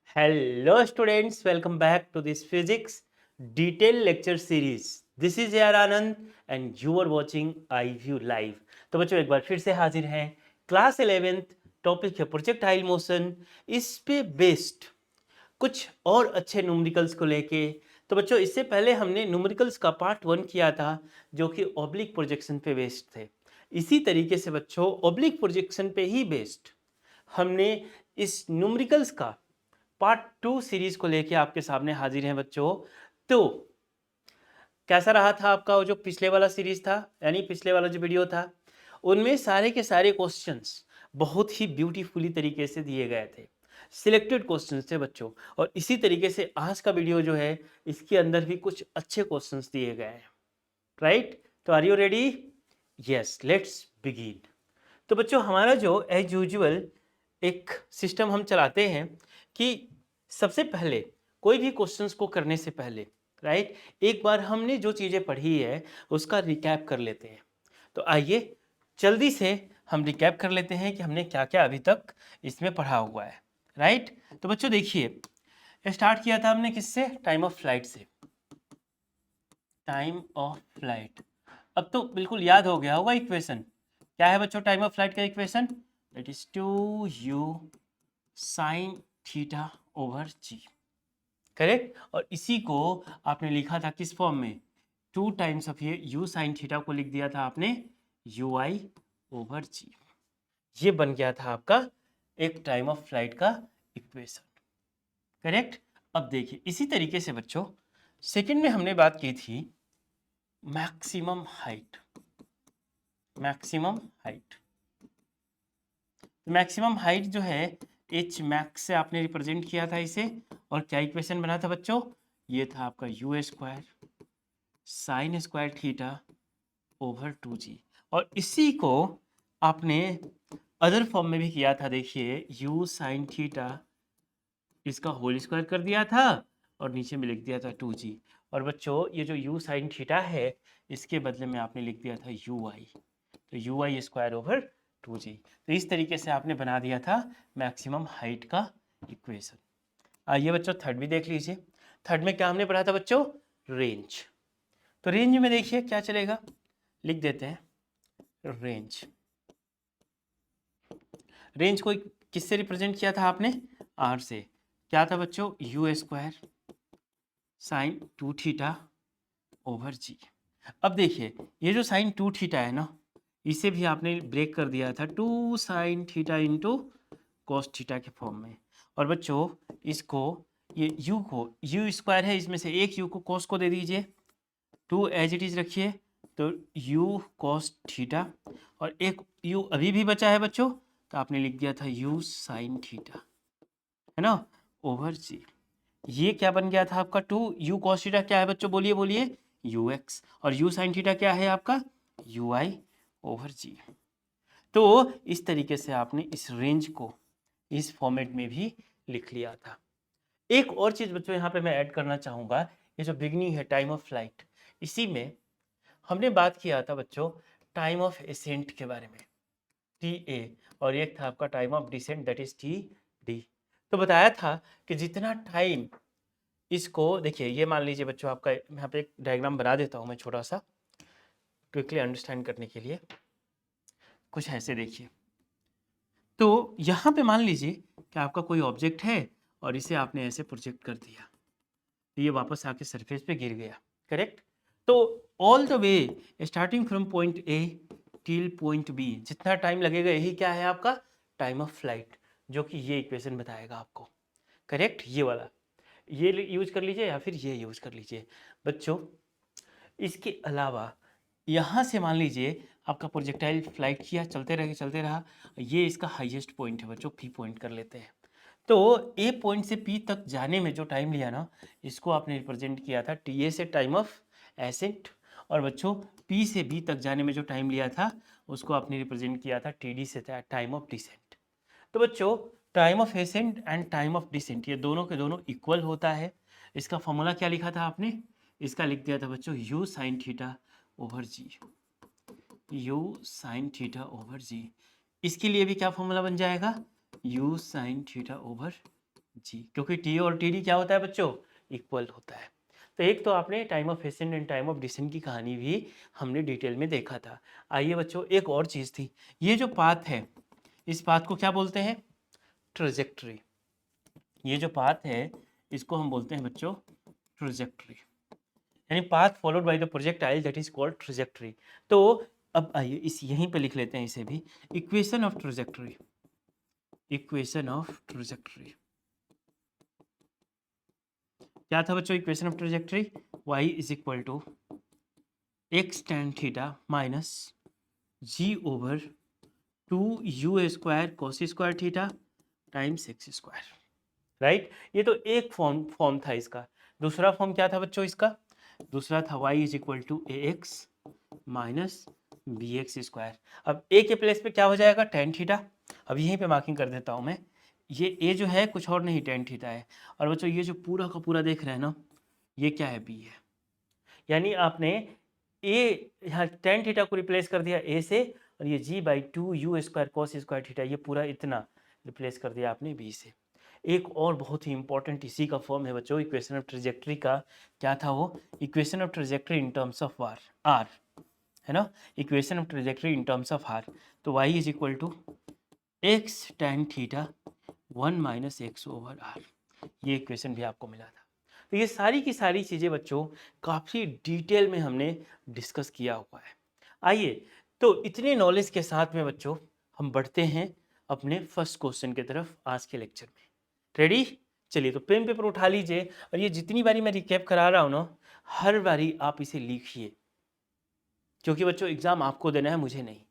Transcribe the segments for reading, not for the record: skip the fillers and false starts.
Hello students, welcome back to this physics detailed lecture series. This is AR Anand and you are watching iView Live. तो बच्चों एक बार फिर से हाजिर हैं क्लास 11th टॉपिक है प्रोजेक्टाइल मोशन। इस पे बेस्ड कुछ और अच्छे न्यूमेरिकल्स को लेके। तो बच्चों इससे पहले हमने न्यूमेरिकल्स का पार्ट 1 किया था जो कि ऑब्लिक प्रोजेक्शन पे बेस्ड थे। इसी तरीके से बच्चों ऑब्लिक प्रोजेक्शन पे ही बेस्ड हमने इस न्यूमेरिकल्स का पार्ट 2 सीरीज को लेके आपके सामने हाजिर हैं बच्चों। तो कैसा रहा था आपका वो जो पिछले वाला सीरीज था, यानी पिछले वाला जो वीडियो था, उनमें सारे के सारे क्वेश्चंस बहुत ही ब्यूटीफुली तरीके से दिए गए थे। सिलेक्टेड क्वेश्चंस थे बच्चों। और इसी तरीके से आज का वीडियो जो है इसके अंदर भी कुछ अच्छे क्वेश्चंस दिए गए हैं। राइट, तो are you ready? Yes, let's begin. तो बच्चों हमारा जो एज यूजुअल एक सिस्टम हम चलाते हैं कि सबसे पहले कोई भी क्वेश्चंस को करने से पहले राइट एक बार हमने जो चीज़ें पढ़ी है उसका रिकैप कर लेते हैं। तो आइए जल्दी से हम रिकैप कर लेते हैं कि हमने क्या क्या अभी तक इसमें पढ़ा हुआ है। राइट, तो बच्चों देखिए स्टार्ट किया था हमने किससे? टाइम ऑफ फ्लाइट से। टाइम ऑफ फ्लाइट अब तो बिल्कुल याद हो गया होगा इक्वेशन। क्या है बच्चों टाइम ऑफ फ्लाइट का equation? That is 2u sine theta over g. Correct, और इसी को आपने लिखा था किस फॉर्म में? 2 टाइम्स ऑफ ये u साइन थीटा को लिख दिया था आपने ui ओवर जी। ये बन गया था आपका एक टाइम ऑफ फ्लाइट का इक्वेशन। करेक्ट, अब देखिए इसी तरीके से बच्चों सेकंड में हमने बात की थी maximum height. Maximum height, maximum height जो है एच मैक्स से आपने रिप्रेजेंट किया था इसे। और क्या इक्वेशन बना था बच्चों? ये था आपका u square sine square theta over 2g। और इसी को आपने अदर फॉर्म में भी किया था। देखिए यू साइन थीटा इसका होल स्क्वायर कर दिया था और नीचे में लिख दिया था 2g। और बच्चों ये जो यू साइन थीटा है इसके बदले में आपने लिख दिया था यू आई, तो you I square over 2g। तो इस तरीके से आपने बना दिया था मैक्सिमम हाइट का इक्वेशन। आइए बच्चों थर्ड भी देख लीजिए। थर्ड में क्या हमने पढ़ा था बच्चों? रेंज। तो रेंज में देखिए क्या चलेगा, लिख देते हैं रेंज। रेंज को किससे रिप्रेजेंट किया था आपने? आर से। क्या था बच्चों? U square sine 2 theta over g. अब देखिए ये जो साइन 2 थीटा है ना, इसे भी आपने ब्रेक कर दिया था 2 sine theta into cos theta के फॉर्म में। और बच्चों इसको ये u को यू स्क्वायर है इसमें से एक u को कॉस को दे दीजिए, 2 एज इट इज रखिए, तो u कॉस थीटा। और एक u अभी भी बचा है बच्चों, तो आपने लिख दिया था u साइन थीटा, है ना, ओवर जी। ये क्या बन गया था आपका 2 u cos थीटा क्या है बच्चों? बोलिए बोलिए, ux। और u sin थीटा क्या है आपका? ui ओवर जी। तो इस तरीके से आपने इस रेंज को इस फॉर्मेट में भी लिख लिया था। एक और चीज बच्चों यहाँ पे मैं ऐड करना चाहूंगा, ये जो बिगनिंग है टाइम ऑफ फ्लाइट, इसी में हमने बात किया था बच्चों टाइम ऑफ एसेंट के बारे में, टी ए। और एक था आपका time of descent that is t d. तो बताया था कि जितना टाइम इसको देखिए, ये मान लीजिए बच्चों आपका यहाँ पे एक डायग्राम बना देता हूँ मैं छोटा सा क्विकली अंडरस्टैंड करने के लिए। कुछ ऐसे देखिए, तो यहाँ पे मान लीजिए कि आपका कोई ऑब्जेक्ट है और इसे आपने ऐसे प्रोजेक्ट कर दिया, तो ये वापस आके सरफेस पे गिर गया। करेक्ट, तो all the way starting from point A till point B जितना टाइम लगेगा यही क्या है आपका टाइम ऑफ फ्लाइट, जो कि ये इक्वेशन बताएगा आपको। करेक्ट, ये वाला ये यूज कर लीजिए या फिर ये यूज कर लीजिए बच्चों। इसके अलावा यहाँ से मान लीजिए आपका प्रोजेक्टाइल फ्लाइट किया, चलते रहा, ये इसका हाईएस्ट पॉइंट है बच्चों, पी पॉइंट कर लेते हैं। तो ए पॉइंट से पी तक जाने में जो टाइम लिया ना, इसको आपने रिप्रेजेंट किया था टी ए से टाइम ऑफ एसेंट। और बच्चों पी से बी तक जाने में जो टाइम लिया था उसको आपने रिप्रेजेंट किया था टी डी से टाइम ऑफ डिसेंट। तो बच्चों time of ascent and time of descent ये दोनों के दोनों इक्वल होता है। इसका फॉर्मूला क्या लिखा था आपने? इसका लिख दिया था बच्चों u sine theta over g. U sine theta over g. इसके लिए भी क्या फॉर्मूला बन जाएगा? U sine theta over g, क्योंकि टी और टी डी क्या होता है बच्चों, इक्वल होता है। तो एक तो आपने time of ascent and time of descent की कहानी भी हमने डिटेल में देखा था। आइए बच्चों, एक और चीज़ थी, ये जो पाथ है, इस पाथ को क्या बोलते हैं, ट्रेजेक्ट्री। ये जो पाथ है इसको हम बोलते हैं बच्चों ट्रेजेक्ट्री, यानी path followed by the projectile that is called trajectory. तो अब आइए इस यहीं पे लिख लेते हैं इसे भी, equation of trajectory, equation of trajectory क्या था बच्चों, equation of trajectory, y is equal to x tan theta minus g over two u square cos square theta times x square, right. ये तो एक फॉर्म था इसका। दूसरा फॉर्म क्या था बच्चों इसका, दूसरा था y is equal to a x minus b x square. अब ए के प्लेस पे क्या हो जाएगा, टेन थीटा। अब यहीं पे मार्किंग कर देता हूँ मैं, ये ए जो है कुछ और नहीं टेन थीटा है, और बच्चों ये जो पूरा का पूरा देख रहे हैं ना, ये क्या है, बी है। यानी आपने ए यहाँ टेन थीटा को रिप्लेस कर दिया ए से, और ये g by two u square cos square theta, ये पूरा इतना रिप्लेस कर दिया आपने बी से। एक और बहुत ही इंपॉर्टेंट इसी का फॉर्म है बच्चों इक्वेशन ऑफ ट्रेजेक्ट्री का, क्या था वो, equation of trajectory in terms of R, है ना, equation of trajectory in terms of R. तो y is equal to x tan theta one minus x over R, ये इक्वेशन भी आपको मिला था। तो ये सारी की सारी चीज़ें बच्चों काफ़ी डिटेल में हमने डिस्कस किया हुआ है। आइए, तो इतने नॉलेज के साथ में बच्चों हम बढ़ते हैं अपने फर्स्ट क्वेश्चन की तरफ आज के लेक्चर में। रेडी, चलिए तो पेन पेपर उठा लीजिए, और ये जितनी बारी मैं रिकैप करा रहा हूँ ना, हर बारी आप इसे लिखिए, क्योंकि बच्चों एग्जाम आपको देना है, मुझे नहीं,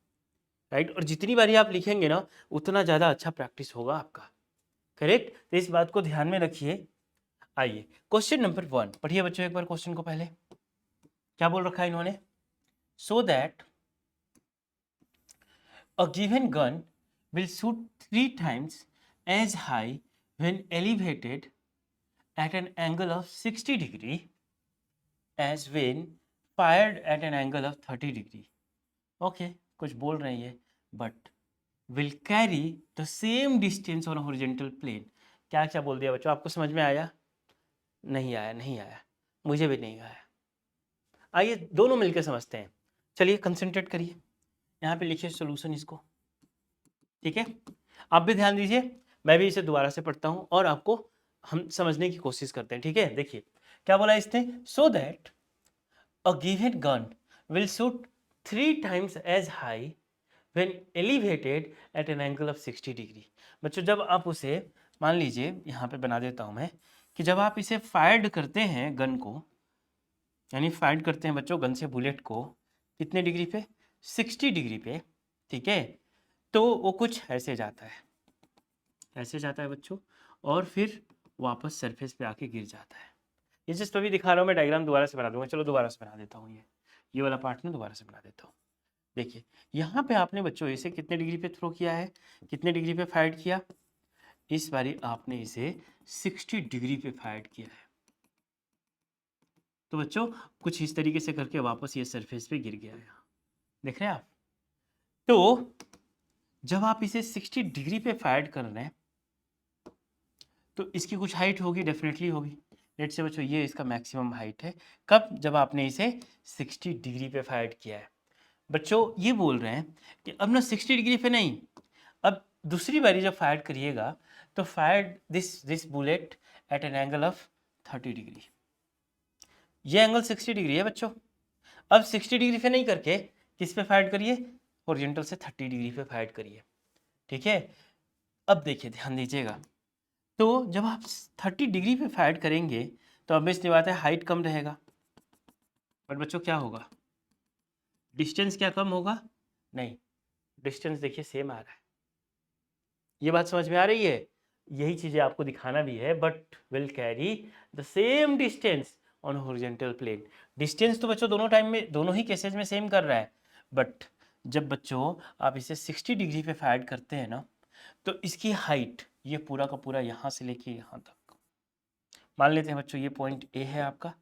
राइट। और जितनी बारी आप लिखेंगे ना, उतना ज़्यादा अच्छा प्रैक्टिस होगा आपका, करेक्ट। तो इस बात को ध्यान में रखिए। आइए क्वेश्चन नंबर 1 पढ़िए बच्चों एक बार क्वेश्चन को, पहले क्या बोल रखा है इन्होंने, so that a given gun will shoot 3 times as high when elevated at an angle of 60 degree as when fired at an angle of 30 degree. Okay कुछ बोल रहे हैं ये, but will carry the same distance on horizontal plane. क्या क्या बोल दिया बच्चों, आपको समझ में आया, नहीं आया, नहीं आया, मुझे भी नहीं आया। आइए दोनों मिलकर समझते हैं, चलिए कंसंट्रेट करिए, यहाँ पे लिखिए सोल्यूशन इसको, ठीक है। आप भी ध्यान दीजिए, मैं भी इसे दोबारा से पढ़ता हूँ और आपको हम समझने की कोशिश करते हैं, ठीक है। देखिए क्या बोला इसने, so that a given gun will shoot 3 times as high when elevated at an angle of 60 degree. बच्चों जब आप उसे, मान लीजिए यहाँ पे बना देता हूँ मैं, कि जब आप इसे फायर्ड करते हैं गन को, यानी फायर्ड करते हैं बच्चों गन से बुलेट को, कितने डिग्री पे, 60 डिग्री पे, ठीक है। तो वो कुछ ऐसे जाता है, ऐसे जाता है बच्चों, और फिर वापस सरफेस पे आके गिर जाता है। ये जस्ट अभी दिखा रहा हूँ मैं, डायग्राम दोबारा से बना दूंगा, चलो दोबारा से बना देता हूँ, ये वाला पार्ट ना दोबारा से बना देता हूँ। देखिए यहाँ पे आपने बच्चों इसे कितने डिग्री पे थ्रो किया है, कितने डिग्री पे फायर किया, इस बारी आपने इसे 60 डिग्री पे फायर किया है। तो बच्चों कुछ इस तरीके से करके वापस ये सरफेस पे गिर गया है, यहाँ देख रहे हैं आप। तो जब आप इसे 60 डिग्री पे फायर कर रहे हैं, तो इसकी कुछ हाइट होगी, डेफिनेटली होगी। लेट से बच्चों ये इसका मैक्सिमम हाइट है, कब, जब आपने इसे 60 डिग्री पे फायर किया है। बच्चों ये बोल रहे हैं कि अब ना 60 डिग्री पे नहीं, अब दूसरी बारी जब फायर करिएगा तो fire this bullet at an angle of 30 degree. ये एंगल 60 डिग्री है बच्चों, अब 60 डिग्री पे नहीं करके किस पे फायर करिए, हॉरिजॉन्टल से 30 डिग्री पे फायर करिए, ठीक है। अब देखिए ध्यान दीजिएगा, तो जब आप 30 डिग्री पे फायर करेंगे तो ऑब्वियसली बात है हाइट कम रहेगा, बट बच्चों क्या होगा, डिस्टेंस क्या कम होगा, नहीं, डिस्टेंस देखिए सेम आ रहा है। ये बात समझ में आ रही है, यही चीज़ें आपको दिखाना भी है, but will carry the same distance on horizontal plane. Distance तो बच्चों दोनों टाइम में, दोनों ही केसेस में सेम कर रहा है, बट जब बच्चों आप इसे 60 डिग्री पे फायर करते हैं ना, तो इसकी हाइट ये पूरा का पूरा यहाँ से लेके यहाँ तक, मान लेते हैं बच्चों ये पॉइंट ए है आपका,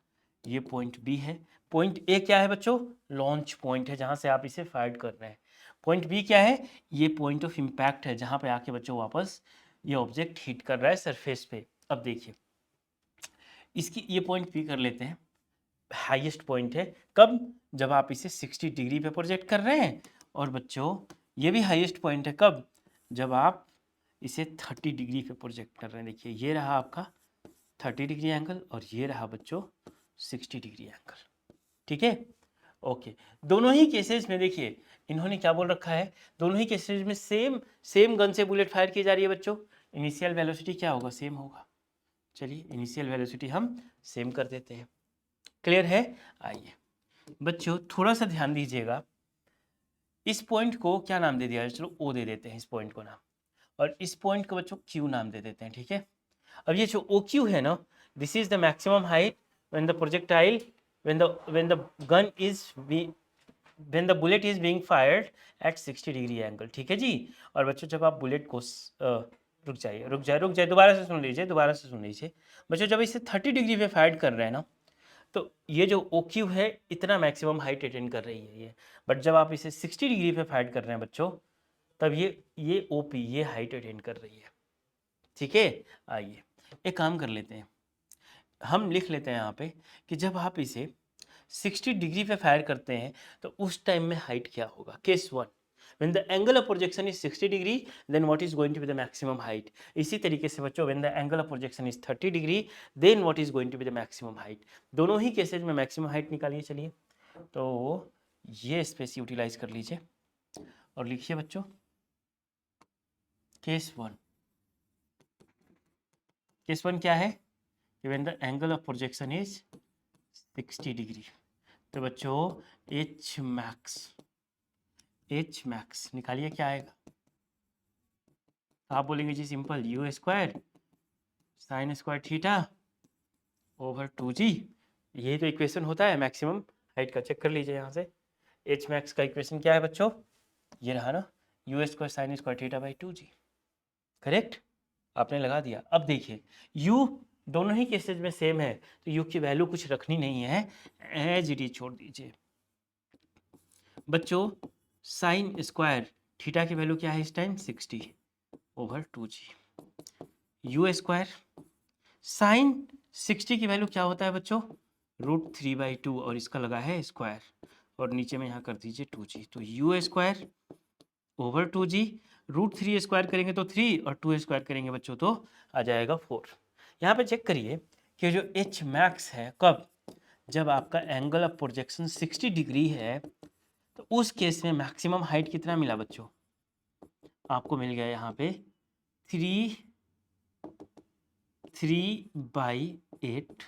ये पॉइंट बी है। पॉइंट ए क्या है बच्चों, लॉन्च पॉइंट है जहाँ से आप इसे फायर कर रहे हैं। पॉइंट बी क्या है, ये पॉइंट ऑफ इम्पैक्ट है जहाँ पे आके बच्चों वापस ये ऑब्जेक्ट हिट कर रहा है सरफेस पे। अब देखिए इसकी ये पॉइंट पी कर लेते हैं, हाईएस्ट पॉइंट है कब, जब आप इसे 60 डिग्री पे प्रोजेक्ट कर रहे हैं। और बच्चों ये भी हाईएस्ट पॉइंट है कब, जब आप इसे 30 डिग्री पे प्रोजेक्ट कर रहे हैं। देखिए ये रहा आपका 30 डिग्री एंगल और ये रहा बच्चों 60 डिग्री एंगल। ठीक है, ओके। दोनों ही केसेस में देखिए इन्होंने क्या बोल रखा है, दोनों ही केसेस में सेम गन से बुलेट फायर की जा रही है बच्चों। इनिशियल वेलोसिटी क्या होगा, सेम होगा। चलिए इनिशियल वेलोसिटी हम सेम कर देते हैं। क्लियर है। आइए बच्चों थोड़ा सा ध्यान दीजिएगा, इस पॉइंट को क्या नाम दे दिया है, चलो ओ दे देते हैं इस पॉइंट को नाम, और इस पॉइंट को बच्चों क्यू नाम दे देते हैं। ठीक है, अब ये जो ओ क्यू है ना, this is the maximum height when the projectile when the gun is when the bullet is being fired at 60 degree angle. ठीक है जी। और बच्चों जब आप बुलेट को रुक जाइए दोबारा से सुन लीजिए बच्चों, जब इसे 30 डिग्री पे फायर कर रहे हैं ना, तो ये जो ओ क्यू है इतना मैक्सिमम हाइट अटेन कर रही है ये। बट जब आप इसे 60 डिग्री पे फायर कर रहे हैं बच्चों, तब ये ओ पी ये हाइट अटेन कर रही है। ठीक है, आइए एक काम कर लेते हैं, हम लिख लेते हैं यहाँ पे कि जब आप इसे 60 डिग्री पे फायर करते हैं तो उस टाइम में हाइट क्या होगा। Case 1, when the angle of projection is 60 degree then what is going to be the maximum height। इसी तरीके से बच्चों when the angle of projection is 30 degree then what is going to be the maximum height। दोनों ही cases में maximum height निकालिए। चलिए तो ये स्पेस यूटिलाइज कर लीजिए और लिखिए बच्चों केस 1। केस 1 क्या है, when the angle of projection is 60 degree, तो बच्चों एच मैक्स निकालिए क्या आएगा। आप बोलेंगे जी simple, u square sine square theta over 2g। ये तो इक्वेशन होता है मैक्सिमम हाइट का, चेक कर लीजिए यहाँ से। एच मैक्स का इक्वेशन क्या है बच्चों, ये रहा ना, you square sine square theta by 2g। Correct, आपने लगा दिया। अब देखिए u दोनों ही केसेज में सेम है, तो u की वैल्यू कुछ रखनी नहीं है, एज इट इज छोड़ दीजिए बच्चों। साइन स्क्वायर थीटा की वैल्यू क्या है इस time, 60 over 2g। You square sign 60 की वैल्यू क्या होता है बच्चों, √3/2, और इसका लगा है स्क्वायर, और नीचे में यहाँ कर दीजिए 2g, तो u square over 2g। √3 square करेंगे तो 3 और 2 स्क्वायर करेंगे बच्चों तो आ जाएगा 4। यहाँ पे चेक करिए कि जो एच मैक्स है कब, जब आपका एंगल ऑफ प्रोजेक्शन 60 डिग्री है, तो उस केस में मैक्सिमम हाइट कितना मिला बच्चों, आपको मिल गया यहाँ पे 3/8।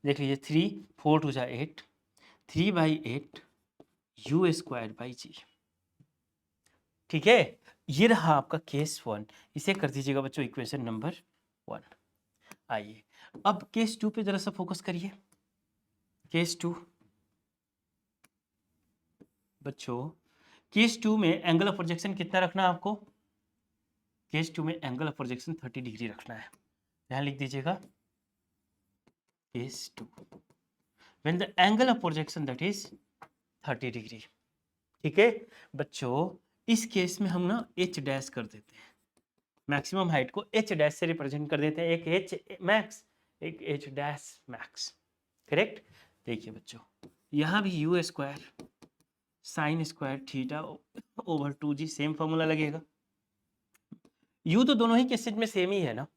देख लीजिए 3 4 2 8, 3/8 यू स्क्वायर बाई जी। ठीक है, ये रहा आपका केस 1। इसे कर दीजिएगा बच्चों इक्वेशन नंबर 1। आइए अब केस 2 पे जरा सा फोकस करिए। केस 2 बच्चों, केस 2 में एंगल ऑफ प्रोजेक्शन कितना रखना है आपको, केस 2 में एंगल ऑफ प्रोजेक्शन 30 डिग्री रखना है। यहाँ लिख दीजिएगा case 2 when the angle of projection that is 30 degree. ठीक है बच्चों, इस केस में हम ना एच डैश कर देते हैं, मैक्सिमम हाइट को एच डैश से रिप्रेजेंट कर देते हैं, एक एच मैक्स एक एच डैश मैक्स। करेक्ट, देखिए बच्चों यहाँ भी you square sine square theta over 2g same formula लगेगा। यू तो दोनों ही केसेज में सेम ही है ना,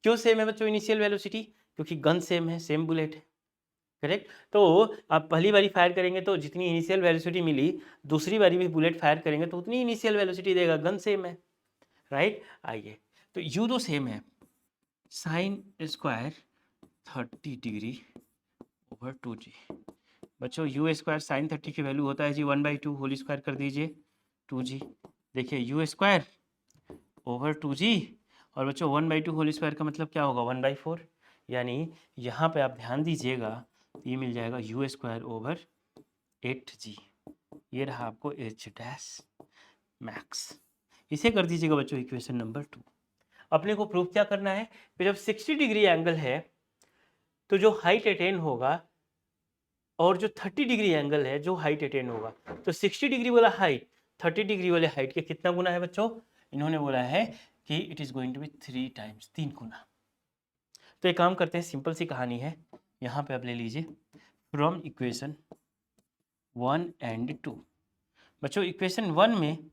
क्यों सेम है बच्चों, इनिशियल वेलोसिटी, क्योंकि गन सेम है, सेम बुलेट है। करेक्ट, तो आप पहली बारी फायर करेंगे तो जितनी इनिशियल वेलोसिटी मिली, दूसरी बारी भी बुलेट फायर करेंगे तो उतनी इनिशियल वेलोसिटी देगा, गन सेम है। राइट, आइए तो यू तो सेम है, sine square 30 degree over 2g। बच्चों यू स्क्वायर साइन 30 की वैल्यू होता है जी 1/2, होल स्क्वायर कर दीजिए 2g। देखिए यू स्क्वायर ओवर 2g, और बच्चों 1/2 होल स्क्वायर का मतलब क्या होगा, 1/4। यानी यहाँ पे आप ध्यान दीजिएगा, ये मिल जाएगा यू स्क्वायर ओवर 8g। ये रहा आपको एच डैश मैक्स। इसे कर दीजिएगा बच्चों इक्वेशन नंबर 2। अपने को प्रूफ क्या करना है कि जब 60 डिग्री एंगल है तो जो हाइट अटेन होगा, और जो 30 डिग्री एंगल है जो हाइट अटेन होगा, तो 60 डिग्री वाला हाइट 30 डिग्री वाले हाइट के कितना गुना है बच्चों, इन्होंने बोला है कि it is going to be 3 times, 3 गुना। तो एक काम करते हैं, सिंपल सी कहानी है, यहाँ पे आप ले लीजिए फ्रॉम इक्वेशन 1 एंड 2। बच्चों इक्वेशन 1 में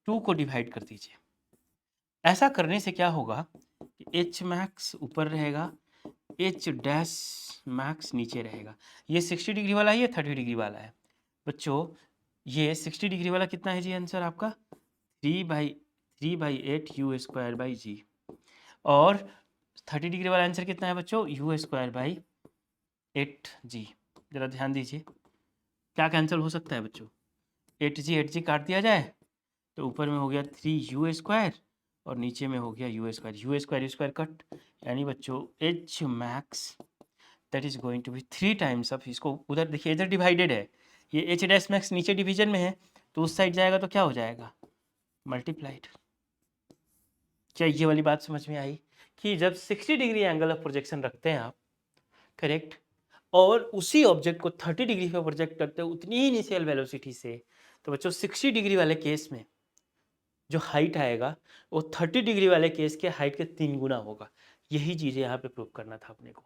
2 को डिवाइड कर दीजिए। ऐसा करने से क्या होगा कि एच मैक्स ऊपर रहेगा, एच डैश मैक्स नीचे रहेगा। ये 60 डिग्री वाला है, ये 30 डिग्री वाला है। बच्चों ये 60 डिग्री वाला कितना है जी आंसर आपका 3/8 यू स्क्वायर बाई जी, और 30 डिग्री वाला आंसर कितना है बच्चों यू स्क्वायर बाई 8g। जरा ध्यान दीजिए क्या कैंसिल हो सकता है बच्चों, 8g काट दिया जाए तो ऊपर में हो गया 3u स्क्वायर और नीचे में हो गया यू स्क्वायर कट, यानी बच्चों H max that is going to be 3 times of, इसको उधर देखिए इधर डिवाइडेड है, ये एच डैश मैक्स नीचे डिवीजन में है तो उस साइड जाएगा तो क्या हो जाएगा मल्टीप्लाइड। क्या ये वाली बात समझ में आई कि जब 60 डिग्री एंगल ऑफ प्रोजेक्शन रखते हैं आप, करेक्ट, और उसी ऑब्जेक्ट को 30 डिग्री पे प्रोजेक्ट करते हैं उतनी ही इनिशियल वेलोसिटी से, तो बच्चों 60 डिग्री वाले केस में जो हाइट आएगा वो 30 डिग्री वाले केस के हाइट के 3 गुना होगा। यही चीज़ें यहाँ पे प्रूव करना था अपने को।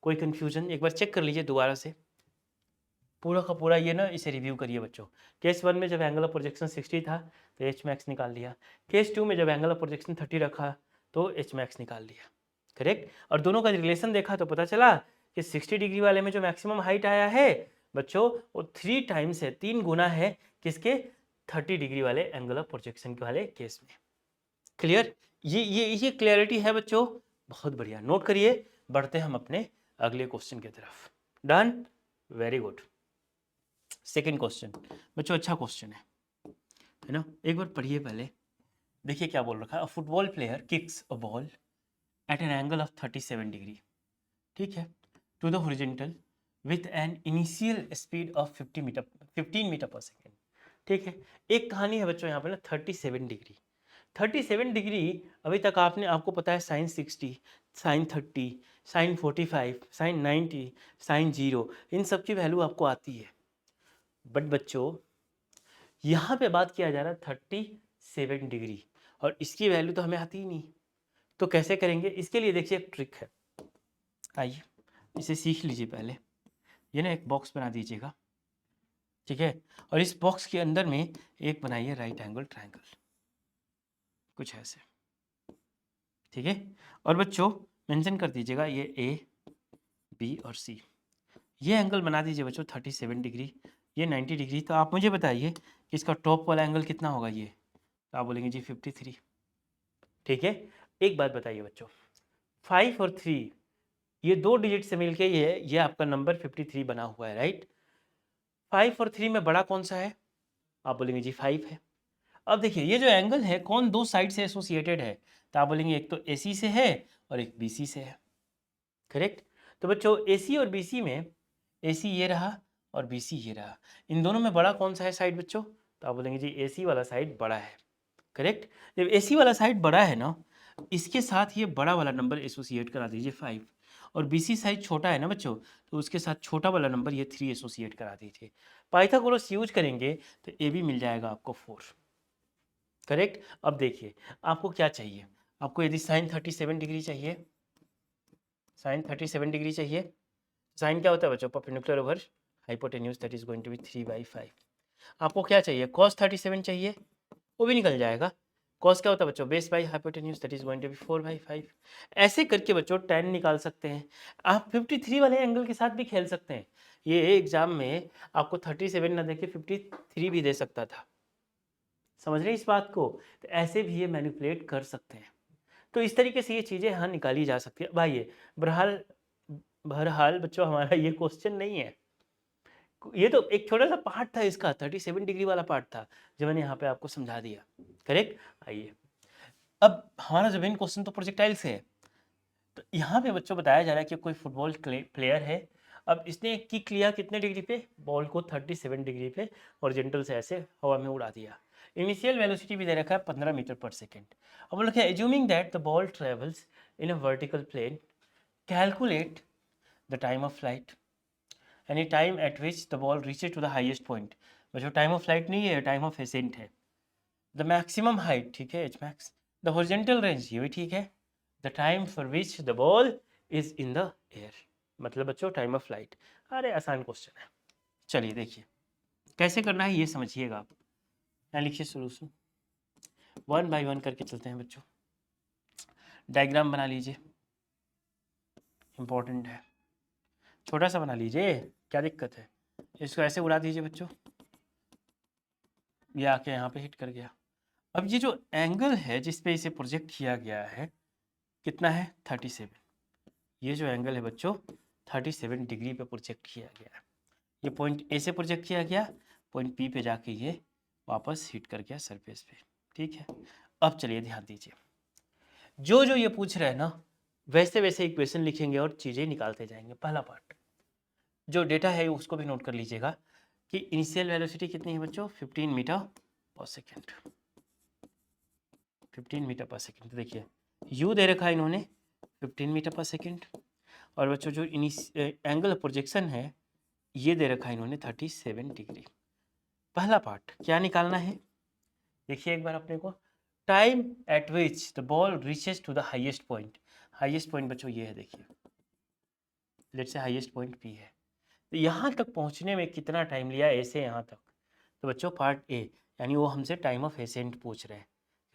कोई कंफ्यूजन एक बार चेक कर लीजिए दोबारा से पूरा का पूरा, ये ना इसे रिव्यू करिए बच्चों। केस 1 में जब एंगल ऑफ प्रोजेक्शन 60 था तो एच मैक्स निकाल लिया, केस 2 में जब एंगल ऑफ प्रोजेक्शन 30 रखा तो एच मैक्स निकाल लिया, करेक्ट। और दोनों का रिलेशन देखा तो पता चला कि 60 डिग्री वाले में जो मैक्सिमम हाइट आया है बच्चों वो 3 टाइम्स है, 3 गुना है किसके 30 डिग्री वाले एंगल ऑफ प्रोजेक्शन के वाले केस में। क्लियर, ये क्लियरिटी है बच्चों, बहुत बढ़िया, नोट करिए। बढ़ते हम अपने अगले क्वेश्चन की तरफ। Done, very good. Second question बच्चों अच्छा क्वेश्चन है ना, एक बार पढ़िए पहले, देखिए क्या बोल रखा है। A football player kicks a ball at an angle of 37 degree, ठीक है, to the horizontal with an initial speed of 15 metre per second, ठीक है। एक कहानी है बच्चों यहाँ पे ना 37 डिग्री, 37 डिग्री अभी तक आपको पता है sine 60, sine 30, sine 45, sine 90, sine 0, इन सब की वैल्यू आपको आती है। बट बच्चों यहाँ पे बात किया जा रहा है 37 डिग्री और इसकी वैल्यू तो हमें आती ही नहीं, तो कैसे करेंगे। इसके लिए देखिए एक ट्रिक है, आइए इसे सीख लीजिए। पहले ये ना एक बॉक्स बना दीजिएगा, ठीक है, और इस बॉक्स के अंदर में एक बनाइए राइट एंगल ट्रायंगल, कुछ ऐसे, ठीक है। और बच्चों मेंशन कर दीजिएगा ये ए बी और सी, ये एंगल बना दीजिए बच्चों 37 डिग्री, ये 90 डिग्री। तो आप मुझे बताइए कि इसका टॉप वाला एंगल कितना होगा, ये तो आप बोलेंगे जी 53, ठीक है। एक बात बताइए बच्चों, 5 और 3 ये 2 डिजिट से मिलके ये आपका नंबर 53 बना हुआ है, राइट। 5 और 3 में बड़ा कौन सा है, आप बोलेंगे जी 5 है। अब देखिए ये जो एंगल है कौन दो साइड से एसोसिएटेड है, तो आप बोलेंगे एक तो AC से है और एक BC से है, करेक्ट। तो बच्चों AC और BC में AC ये रहा और BC ये रहा, इन दोनों में बड़ा कौन सा है साइड बच्चों, तो आप बोलेंगे जी AC वाला साइड बड़ा है, करेक्ट। जब AC वाला साइड बड़ा है ना, इसके साथ ये बड़ा वाला नंबर एसोसिएट करा दीजिए 5, और BC साइड छोटा है ना बच्चों, तो उसके साथ छोटा वाला नंबर ये 3 एसोसिएट करा दीजिए। पाइथागोरस यूज करेंगे तो AB मिल जाएगा आपको 4, करेक्ट। अब देखिए आपको क्या चाहिए, आपको यदि साइन 37 डिग्री चाहिए, साइन 37 डिग्री चाहिए, साइन क्या होता है बच्चों perpendicular over hypotenuse, that is going to be 3/5। आपको क्या चाहिए कॉस 37 चाहिए, वो भी निकल जाएगा। कॉस क्या होता है बच्चों base by hypotenuse, that is going to be 4/5। ऐसे करके बच्चों tan निकाल सकते हैं। आप 53 वाले एंगल के साथ भी खेल सकते हैं, ये एग्जाम में आपको 37 ना देके 53 भी दे सकता था, समझ रहे हैं इस बात को। तो ऐसे भी ये मैनिपुलेट कर सकते हैं, तो इस तरीके से ये चीज़ें हाँ निकाली जा सकती है भाई। ये बहरहाल बहरहाल बच्चों हमारा ये क्वेश्चन नहीं है, ये तो एक छोटा सा पार्ट था इसका, 37 डिग्री वाला पार्ट था जो मैंने यहाँ पे आपको समझा दिया, करेक्ट। आइए अब हमारा जो मेन क्वेश्चन तो प्रोजेक्टाइल से है, तो यहाँ पे बच्चों बताया जा रहा है कि कोई फुटबॉल प्लेयर है, अब इसने किक लिया कितने डिग्री पे, बॉल को 37 डिग्री पे हॉरिजॉन्टल से ऐसे हवा में उड़ा दिया। इनिशियल वेलोसिटी भी दे रखा है 15 मीटर पर सेकेंड। अब बोल रखा है assuming that the ball travels in a vertical plane, calculate the time of flight, यानी time at which the ball reaches to the highest point. बच्चों टाइम ऑफ फ्लाइट नहीं है, टाइम ऑफ एसेंट है। The maximum height, ठीक है, H max the horizontal range, ये भी ठीक है। The time for which the ball is in the air, मतलब बच्चों टाइम ऑफ फ्लाइट। अरे आसान क्वेश्चन है। चलिए देखिए कैसे करना है ये समझिएगा आप। यहाँ लिखिए सोल्यूशन, 1 बाय 1 करके चलते हैं बच्चों। डायग्राम बना लीजिए, इम्पोर्टेंट है, छोटा सा बना लीजिए, क्या दिक्कत है। इसको ऐसे उड़ा दीजिए बच्चों, ये आके यहाँ पे हिट कर गया। अब ये जो एंगल है जिस पे इसे प्रोजेक्ट किया गया है कितना है, 37। ये जो एंगल है बच्चों 37 डिग्री पे प्रोजेक्ट किया गया है। ये पॉइंट ए से प्रोजेक्ट किया गया, पॉइंट पी पे जाके ये वापस हिट कर गया सरफेस पे, ठीक है। अब चलिए ध्यान दीजिए, जो जो ये पूछ रहे हैं ना वैसे वैसे इक्वेशन लिखेंगे और चीज़ें निकालते जाएंगे। पहला पार्ट जो डेटा है उसको भी नोट कर लीजिएगा कि इनिशियल वेलोसिटी कितनी है बच्चों, 15 metre per second. 15 metre per second, तो देखिए यू दे रखा है इन्होंने 15 मीटर पर सेकेंड, और बच्चों जो एंगल प्रोजेक्शन है ये दे रखा है इन्होंने 37 डिग्री। पहला पार्ट क्या निकालना है, देखिए एक बार अपने को, time at which the ball reaches to the highest point. Highest point बच्चों ये है, देखिए let's say highest point P है, तो यहाँ तक पहुँचने में कितना टाइम लिया ऐसे यहाँ तक। तो बच्चों पार्ट ए, यानी वो हमसे टाइम ऑफ एसेंट पूछ रहे हैं,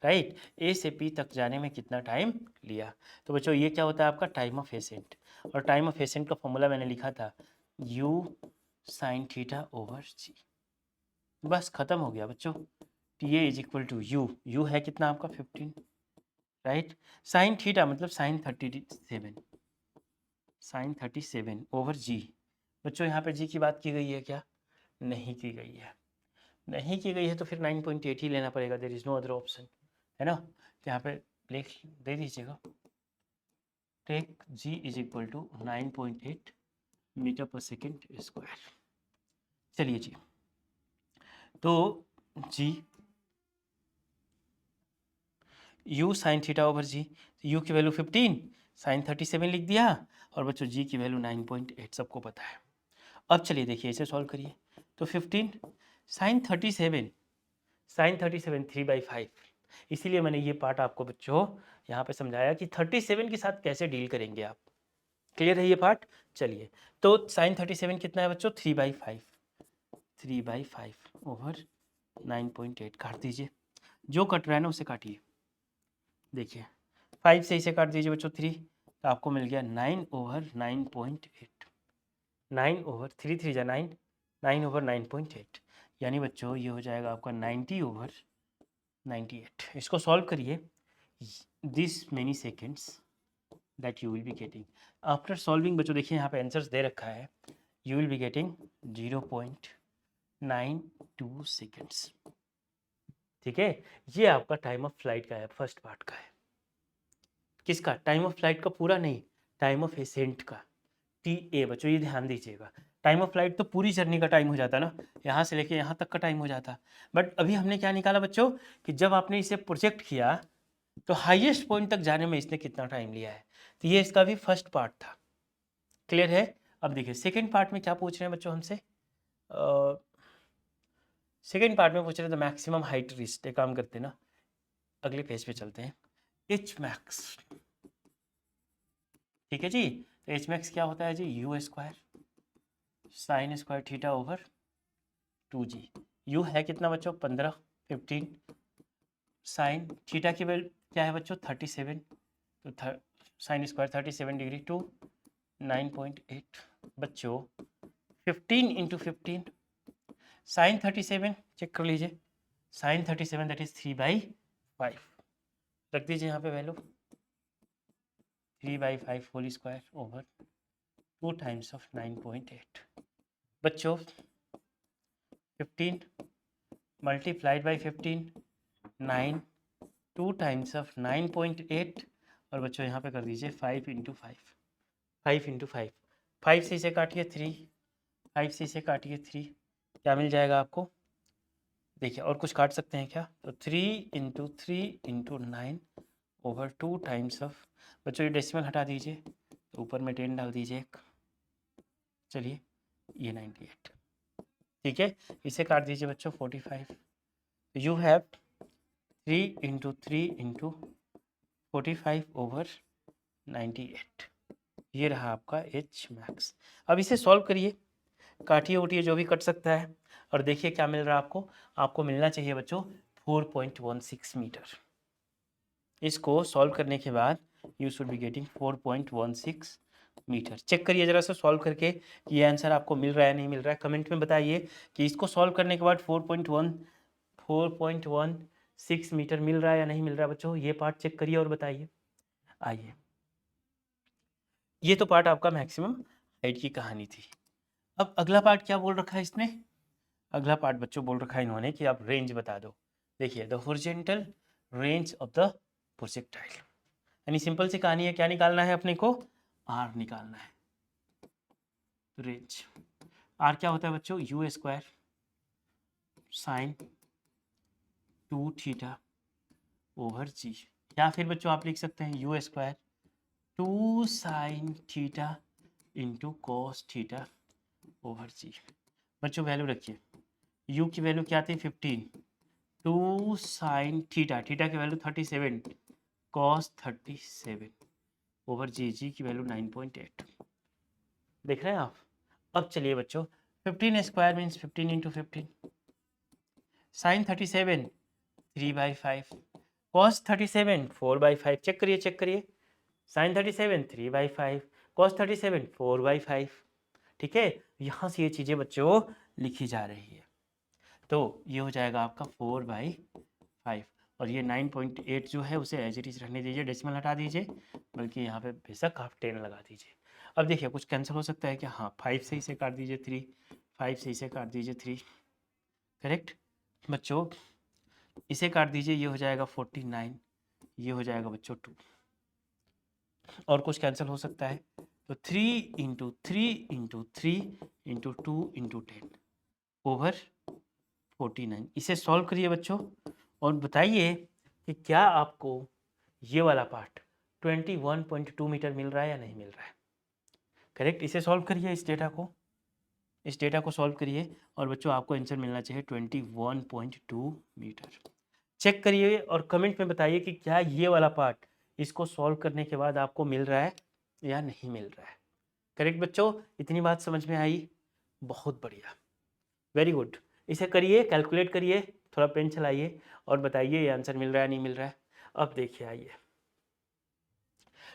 राइट। ए से पी तक जाने में कितना टाइम लिया। तो बच्चों ये क्या होता है आपका टाइम ऑफ एसेंट, और टाइम ऑफ एसेंट का फॉर्मूला मैंने लिखा था u sine theta over g. बस खत्म हो गया बच्चों। T a is equal to u है कितना आपका 15, राइट। साइन थीटा मतलब साइन 37 ओवर जी। बच्चों यहाँ पे जी की बात की गई है क्या, नहीं की गई है। नहीं की गई है तो फिर 9.8 ही लेना पड़ेगा, there is no other option, है ना। तो यहाँ पे लिख दे दीजिएगा, take g is equal to 9.8 metre per second square. चलिए जी, तो g u sine theta over g, u की वैल्यू 15, साइन 37 लिख दिया, और बच्चों जी की वैल्यू 9.8 सबको पता है। अब चलिए देखिए इसे सॉल्व करिए, तो 15 साइन 37, साइन 37 3/5, इसीलिए मैंने ये पार्ट आपको बच्चों यहाँ पे समझाया कि 37 के साथ कैसे डील करेंगे आप। क्लियर है ये पार्ट। चलिए तो साइन 37 कितना है बच्चों, 3/5, 3/5 ओवर 9.8 काट दीजिए, जो कट रहा है ना उसे काटिए। देखिए 5 से इसे काट दीजिए बच्चों 3, तो आपको मिल गया 9 ओवर 9.8, 9 ओवर 3 3 जा 9, 9 ओवर 9.8, यानी बच्चों ये हो जाएगा आपका 90 ओवर 98। इसको सॉल्व करिए, this many seconds that you will be getting after solving. बच्चों देखिए यहाँ पे आंसर्स दे रखा है, you will be getting 0.92 seconds, ठीक है। ये आपका टाइम ऑफ फ्लाइट का है, फर्स्ट पार्ट का है। किसका, टाइम ऑफ फ्लाइट का पूरा नहीं, टाइम ऑफ एसेंट का, टी ए। बच्चों ये ध्यान दीजिएगा, टाइम ऑफ फ्लाइट तो पूरी जर्नी का टाइम हो जाता ना, यहाँ से लेके यहाँ तक का टाइम हो जाता। बट अभी हमने क्या निकाला बच्चों कि जब आपने इसे प्रोजेक्ट किया तो हाईएस्ट पॉइंट तक जाने में इसने कितना टाइम लिया है। तो ये इसका भी फर्स्ट पार्ट था। क्लियर है। अब देखिए सेकेंड पार्ट में क्या पूछ रहे हैं बच्चों हमसे, सेकेंड पार्ट में पूछ रहे थे मैक्सिमम हाइट रिस्ट। एक काम करते हैं ना, अगले पेज पे चलते हैं, एच मैक्स, ठीक है जी। तो एच मैक्स क्या होता है जी, u square sine square theta over 2g। U है कितना बच्चों 15, 15 साइन थीटा की वैल्यू क्या है बच्चों 37, तो साइन स्क्वायर 37 डिग्री टू 9.8 बच्चों 15 इंटू 15, साइन 37 चेक कर लीजिए, साइन 37 दैट इज 3/5, रख दीजिए यहाँ पे value 3/5 whole square over 2 times of 9.8। बच्चों 15 मल्टीप्लाइड बाई 15, 9, 2 टाइम्स ऑफ 9.8, और बच्चों यहाँ पे कर दीजिए 5 इंटू 5, 5 इंटू 5, 5 से इसे काटिए 3, 5 से इसे काटिए 3, क्या मिल जाएगा आपको। देखिए और कुछ काट सकते हैं क्या, तो 3 into 3 into 9 over 2 times of, बच्चों ये डेसिमल हटा दीजिए तो ऊपर में 10 डाल दीजिए एक, चलिए ये 98, ठीक है। इसे काट दीजिए बच्चों 45, यू हैव 3 × 3 × 45/98, ये रहा आपका एच मैक्स। अब इसे सॉल्व करिए, काटिए उटिए जो भी कट सकता है, और देखिए क्या मिल रहा है आपको। आपको मिलना चाहिए बच्चों 4.16 मीटर। इसको सॉल्व करने के बाद you should be getting 4.16 metre. Check करिए जरा सा सॉल्व करके कि ये आंसर आपको मिल रहा है नहीं मिल रहा है। कमेंट में बताइए कि इसको सॉल्व करने के बाद 4.16 मीटर मिल रहा है या नहीं मिल रहा है बच्चों। ये पार्ट चेक करिए और बताइए। आइए, ये तो पार्ट आपका मैक्सिमम हाइट की कहानी थी। अब अगला पार्ट क्या बोल रखा है इसने। अगला पार्ट बच्चों बोल रखा है इन्होंने कि आप रेंज बता दो। देखिए, the horizontal range of the projectile, यानी सिंपल सी कहानी है, क्या निकालना है अपने को, आर निकालना है। रेंज आर क्या होता है बच्चों, यू स्क्वायर साइन 2θ/g, या फिर बच्चों आप लिख सकते हैं you square 2sin θ into cos θ/g। बच्चों वैल्यू रखिए, u की वैल्यू क्या थी 15, 2sin θ, थीटा की वैल्यू 37, cos 37/g, g की वैल्यू 9.8। देख रहे हैं आप। अब चलिए बच्चों, 15 square means 15 into 15, sine 37 3/5, cos 37 4/5। Check करिए चेक करिए, साइन 37 3/5, cos 37 4/5। ठीक है, यहाँ से ये चीज़ें बच्चों लिखी जा रही है। तो ये हो जाएगा आपका 4/5, और ये 9.8 जो है उसे एज इट इज रहने दीजिए, डेसिमल हटा दीजिए, बल्कि यहाँ पे बेशक आप 10 लगा दीजिए। अब देखिए कुछ कैंसिल हो सकता है क्या, हाँ 5 से इसे काट दीजिए 3, 5 से इसे काट दीजिए 3, करेक्ट बच्चों। इसे काट दीजिए, ये हो जाएगा 49, ये हो जाएगा बच्चों 2, और कुछ कैंसिल हो सकता है, तो 3 इंटू 3 इंटू 3 इंटू 2 इंटू 10/49। इसे सॉल्व करिए बच्चों, और बताइए कि क्या आपको ये वाला पार्ट 21.2 मीटर मिल रहा है या नहीं मिल रहा है। करेक्ट, इसे सॉल्व करिए, इस डेटा को सॉल्व करिए, और बच्चों आपको आंसर मिलना चाहिए 21.2 मीटर। चेक करिए और कमेंट में बताइए कि क्या ये वाला पार्ट इसको सॉल्व करने के बाद आपको मिल रहा है या नहीं मिल रहा है। करेक्ट बच्चों, इतनी बात समझ में आई, बहुत बढ़िया, वेरी गुड। इसे करिए, कैलकुलेट करिए, थोड़ा पेन चलाइए और बताइए ये आंसर मिल रहा है नहीं मिल रहा है। अब देखिए, आइए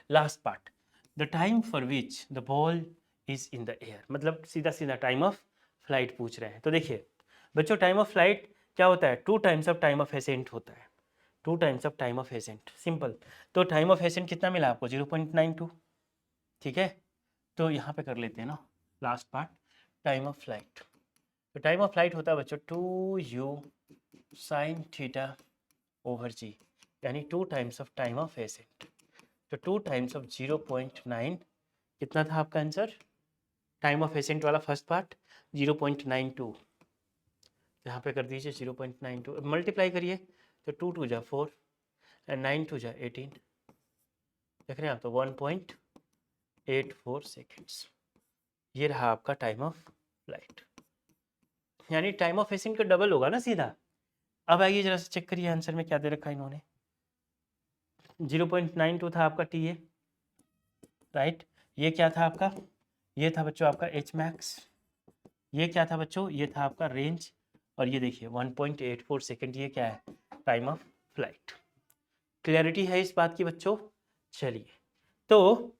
last part, the time for which the ball is in the air, मतलब सीधा सीधा टाइम ऑफ फ्लाइट पूछ रहे हैं। तो देखिए बच्चों, टाइम ऑफ फ्लाइट क्या होता है, 2 times of time of accent होता है, 2 times of time of accent, simple. तो टाइम ऑफ एसेंट कितना मिला आपको, 0.92, ठीक है। तो यहाँ पे कर लेते हैं ना last part, time of flight. तो टाइम ऑफ फ्लाइट होता है बच्चों 2u sin θ/g, यानी 2 times of time of accent. तो 2 टाइम्स ऑफ 0.9, कितना था आपका आंसर, टाइम ऑफ एसेंट वाला फर्स्ट पार्ट 0.92, यहाँ पे कर दीजिए 0.92, मल्टीप्लाई करिए, तो 2 2 जा 4 एंड 9 2 जा 18, देख रहे हैं आप, तो 1.84 सेकेंड्स, ये रहा आपका टाइम ऑफ फ्लाइट, यानी टाइम ऑफ एसेंट का डबल होगा ना सीधा। अब आइए जरा से चेक करिए आंसर में क्या दे रखा है इन्होंने, 0.92 था आपका टी ए, राइट। ये क्या था आपका, ये था बच्चों आपका एच मैक्स, ये क्या था बच्चों, ये था आपका रेंज, और ये देखिए 1.84 सेकेंड, ये क्या है, टाइम ऑफ फ्लाइट। क्लैरिटी है इस बात की बच्चों। चलिए, तो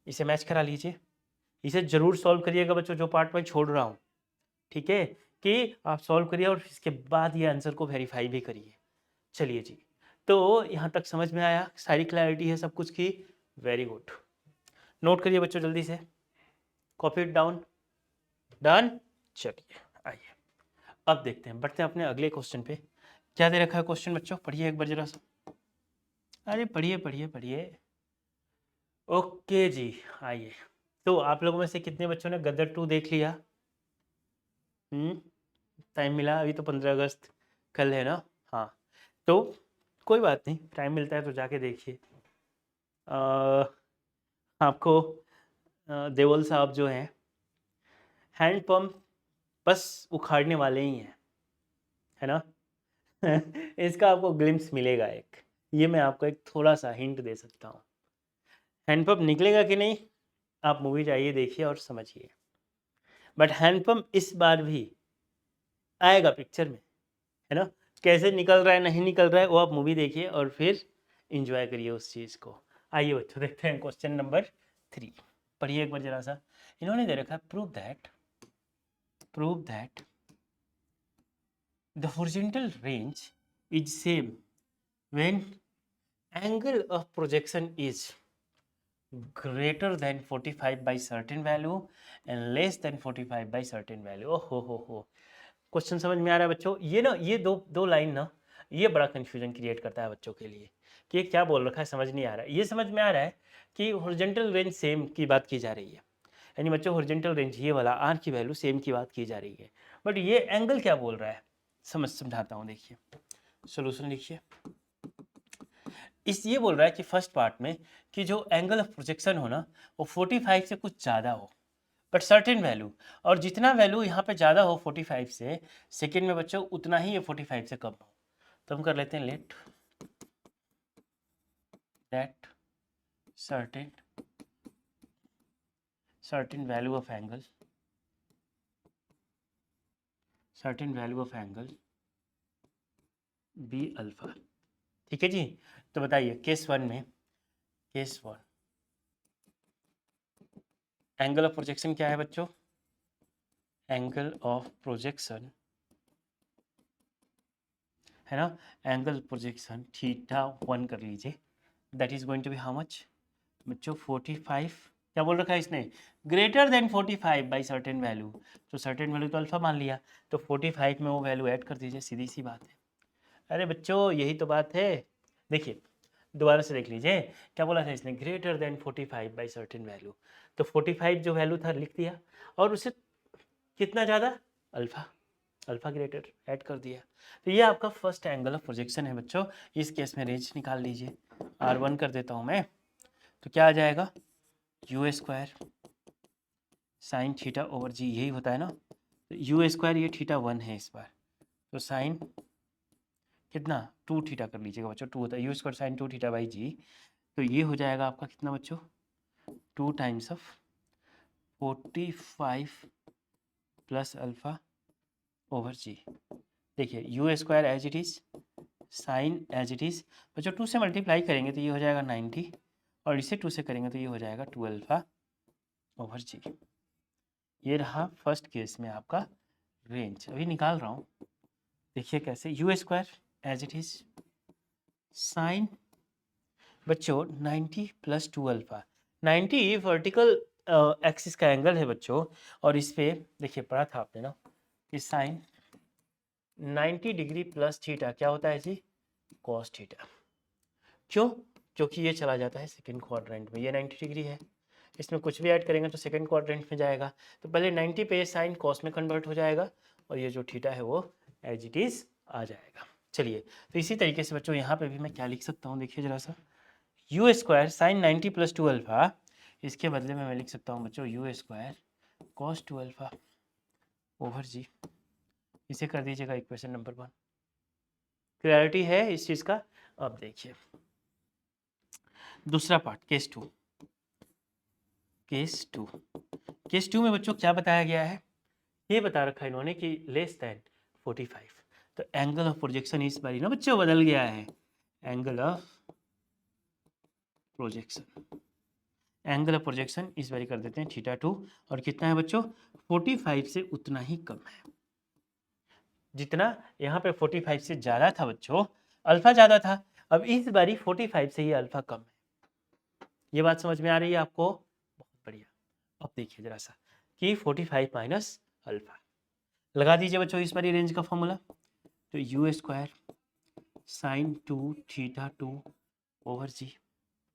इसे मैच करा लीजिए, इसे जरूर सॉल्व करिएगा बच्चों, जो पार्ट मैं छोड़ रहा हूँ, ठीक है, कि आप सॉल्व करिए और इसके बाद ये आंसर को वेरीफाई भी करिए। चलिए जी, तो यहाँ तक समझ में आया, सारी क्लैरिटी है सब कुछ की, वेरी गुड। नोट करिए बच्चों जल्दी से, कॉपी इट डाउन, डन। चलिए आइए, अब देखते हैं, बढ़ते हैं अपने अगले क्वेश्चन पे। क्या दे रखा है क्वेश्चन बच्चों, पढ़िए एक बार जरा सा, अरे पढ़िए पढ़िए पढ़िए। ओके जी, आइए। तो आप लोगों में से कितने बच्चों ने गदर 2 देख लिया, टाइम मिला, अभी तो 15 अगस्त कल है ना, हाँ, तो कोई बात नहीं, टाइम मिलता है तो जाके देखिए। आपको देवल साहब जो हैं, हैंड पंप बस उखाड़ने वाले ही हैं, है ना। इसका आपको ग्लिम्स मिलेगा एक, ये मैं आपको एक थोड़ा सा हिंट दे सकता हूँ। हैंडपंप निकलेगा कि नहीं आप मूवी जाइए देखिए और समझिए, बट हैंडपंप इस बार भी आएगा पिक्चर में, है ना। कैसे निकल रहा है नहीं निकल रहा है वो आप मूवी देखिए और फिर इंजॉय करिए उस चीज़ को। आइए बच्चों देखते हैं क्वेश्चन नंबर 3, पढ़िए एक बार जरा सा। इन्होंने दे रखा है prove that the horizontal range is same when angle of projection is greater than 45 by certain value and less than 45 by certain value। हो क्वेश्चन समझ में आ रहा है बच्चों। ये ना ये दो लाइन ना ये बड़ा कंफ्यूजन क्रिएट करता है बच्चों के लिए कि ये क्या बोल रखा है, समझ नहीं आ रहा है। ये समझ में आ रहा है कि हॉरिजॉन्टल रेंज सेम की बात की जा रही है, यानी बच्चों हॉरिजॉन्टल रेंज ये वाला आर की वैल्यू सेम की बात की जा रही है, बट ये एंगल क्या बोल रहा है समझाता हूँ। देखिए सोल्यूशन लिखिए। इस ये बोल रहा है कि फर्स्ट पार्ट में कि जो एंगल ऑफ प्रोजेक्शन हो ना वो 45 से कुछ ज़्यादा हो बट सर्टेन वैल्यू, और जितना वैल्यू यहाँ पे ज़्यादा हो 45 से, सेकेंड में बच्चों उतना ही ये 45 से कम हो। तो हम कर लेते हैं let that certain value of angle be alpha. ठीक है जी। तो बताइए case one angle of projection क्या है बच्चों, एंगल ऑफ प्रोजेक्शन है ना, एंगल प्रोजेक्शन थीटा 1 कर लीजिए, that is going to be how much बच्चों 45, क्या बोल रखा है इसने, greater than 45 by certain value, तो सर्टेन वैल्यू तो अल्फा मान लिया, तो 45 में वो वैल्यू ऐड कर दीजिए, सीधी सी बात है। अरे बच्चों यही तो बात है। देखिए दोबारा से देख लीजिए क्या बोला था इसने, greater than 45 by certain value, तो 45 जो वैल्यू था लिख दिया और उससे कितना ज़्यादा अल्फा ग्रेटर ऐड कर दिया। तो ये आपका फर्स्ट एंगल ऑफ प्रोजेक्शन है बच्चों। इस केस में रेंज निकाल लीजिए, R1 कर देता हूँ मैं, तो क्या आ जाएगा u square sine theta over g, यही होता है ना। तो यू स्क्वायर ये थीटा 1 है इस बार, तो साइन कितना 2 थीटा कर लीजिएगा बच्चों, 2 होता है u square sine 2 theta by g, तो ये हो जाएगा आपका कितना बच्चों 2 times of 45 plus alpha over g. देखिए u square as it is sine as it is बच्चों 2 से मल्टीप्लाई करेंगे तो ये हो जाएगा 90 और इसे 2 से करेंगे तो ये हो जाएगा 2 अल्फा ओवर जी। ये रहा फर्स्ट केस में आपका रेंज, अभी निकाल रहा हूँ। देखिए कैसे, u square as it is sine बच्चों 90 प्लस 2 अल्फा, 90 वर्टिकल एक्सिस का एंगल है बच्चों, और इस पे देखिए पढ़ा था आपने ना कि साइन 90 डिग्री प्लस थीटा क्या होता है जी कॉस थीटा। क्यों, क्योंकि ये चला जाता है सेकंड क्वाड्रेंट में, ये 90 डिग्री है, इसमें कुछ भी ऐड करेंगे तो सेकंड क्वाड्रेंट में जाएगा, तो पहले 90 पे साइन कॉस में कन्वर्ट हो जाएगा और ये जो थीटा है वो एज इट इज़ आ जाएगा। चलिए तो इसी तरीके से बच्चों यहाँ पे भी मैं क्या लिख सकता हूँ, देखिए जरा सा, u square sine 90 plus 2 alpha, इसके बदले में मैं लिख सकता हूँ बच्चों u square cos 2 alpha over g. इसे कर दीजिएगा इक्वेशन नंबर 1। क्लैरिटी है इस चीज़ का। अब देखिए दूसरा पार्ट केस टू में बच्चों क्या बताया गया है, ये बता रखा है इन्होंने कि लेस देन 45, तो एंगल ऑफ प्रोजेक्शन इस बारी ना बच्चों बदल गया है, एंगल ऑफ प्रोजेक्शन इस बारी कर देते हैं थीटा 2, और कितना है बच्चों 45 से उतना ही कम है, जितना यहाँ पे 45 से ज़्यादा था बच्चों, अल्फा ज़्यादा था, अब इस बारी 45 से ही अल्फा कम है। ये बात समझ में आ रही है आपको, बहुत बढ़िया। अब देखिए जरा सा कि 45 माइनस अल्फा लगा दीजिए बच्चों इस बारी रेंज का फॉर्मूला, तो u square sine 2 theta 2 over g,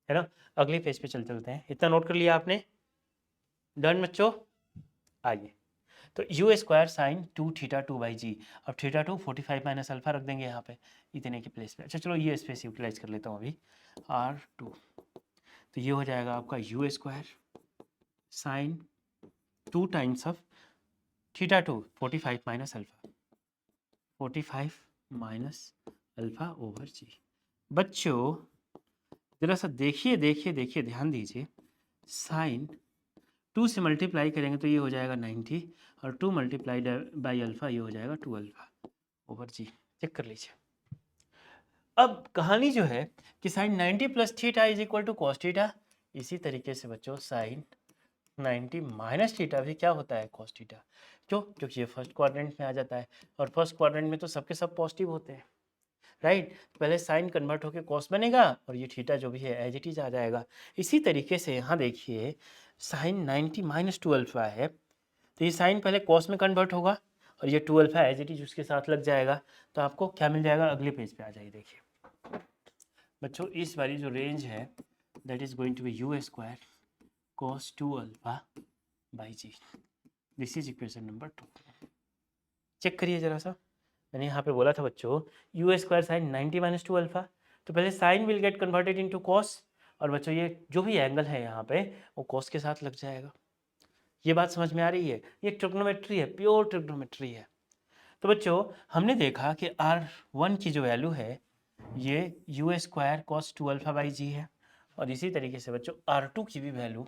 है ना। अगले पेज पे चलते हैं, इतना नोट कर लिया आपने, डन बच्चों। आइए तो u square sine 2 theta 2 by g, अब थीटा 2 45 माइनस अल्फा रख देंगे यहाँ पे इतने की प्लेस पे। अच्छा चलो ये स्पेस यूटिलाइज कर लेता हूँ अभी R2, तो ये हो जाएगा आपका u square sine 2 times of theta 2 45 minus alpha, 45 minus alpha over g. बच्चों जरा सा देखिए देखिए देखिए, ध्यान दीजिए, साइन 2 से मल्टीप्लाई करेंगे तो ये हो जाएगा 90 और 2 मल्टीप्लाइड बाई अल्फा ये हो जाएगा 2 अल्फा ओवर जी। चेक कर लीजिए। अब कहानी जो है कि sine 90 plus theta is equal to cos theta, इसी तरीके से बच्चों साइन 90 माइनस थीटा भी क्या होता है, कॉस थीटा। क्यों? क्योंकि ये फर्स्ट क्वाड्रेंट में आ जाता है और फर्स्ट क्वाड्रेंट में तो सबके सब पॉजिटिव होते हैं, राइट। पहले साइन कन्वर्ट होकर कॉस बनेगा और ये थीटा जो भी है एज इट इज आ जाएगा। इसी तरीके से यहाँ देखिए साइन 90 माइनस 2 अल्फा है तो ये साइन पहले कॉस में कन्वर्ट होगा और ये 2 अल्फा एज इट इज उसके साथ लग जाएगा। तो आपको क्या मिल जाएगा, अगले पेज पे आ जाइए। देखिए बच्चों इस वाली जो रेंज है that is going to be u square cos 2 alpha by g. This is equation number 2। Check करिए जरा सा, मैंने यहाँ पे बोला था बच्चों u square sine 90 minus 2 alpha, तो पहले sine will get converted into cos और बच्चों ये जो भी एंगल है यहाँ पे वो कॉस के साथ लग जाएगा। ये बात समझ में आ रही है? ये ट्रिग्नोमेट्री है, प्योर ट्रिग्नोमेट्री है। तो बच्चों हमने देखा कि R1 की जो वैल्यू है ये u square cos 2 alpha by g है और इसी तरीके से बच्चों R2 की भी value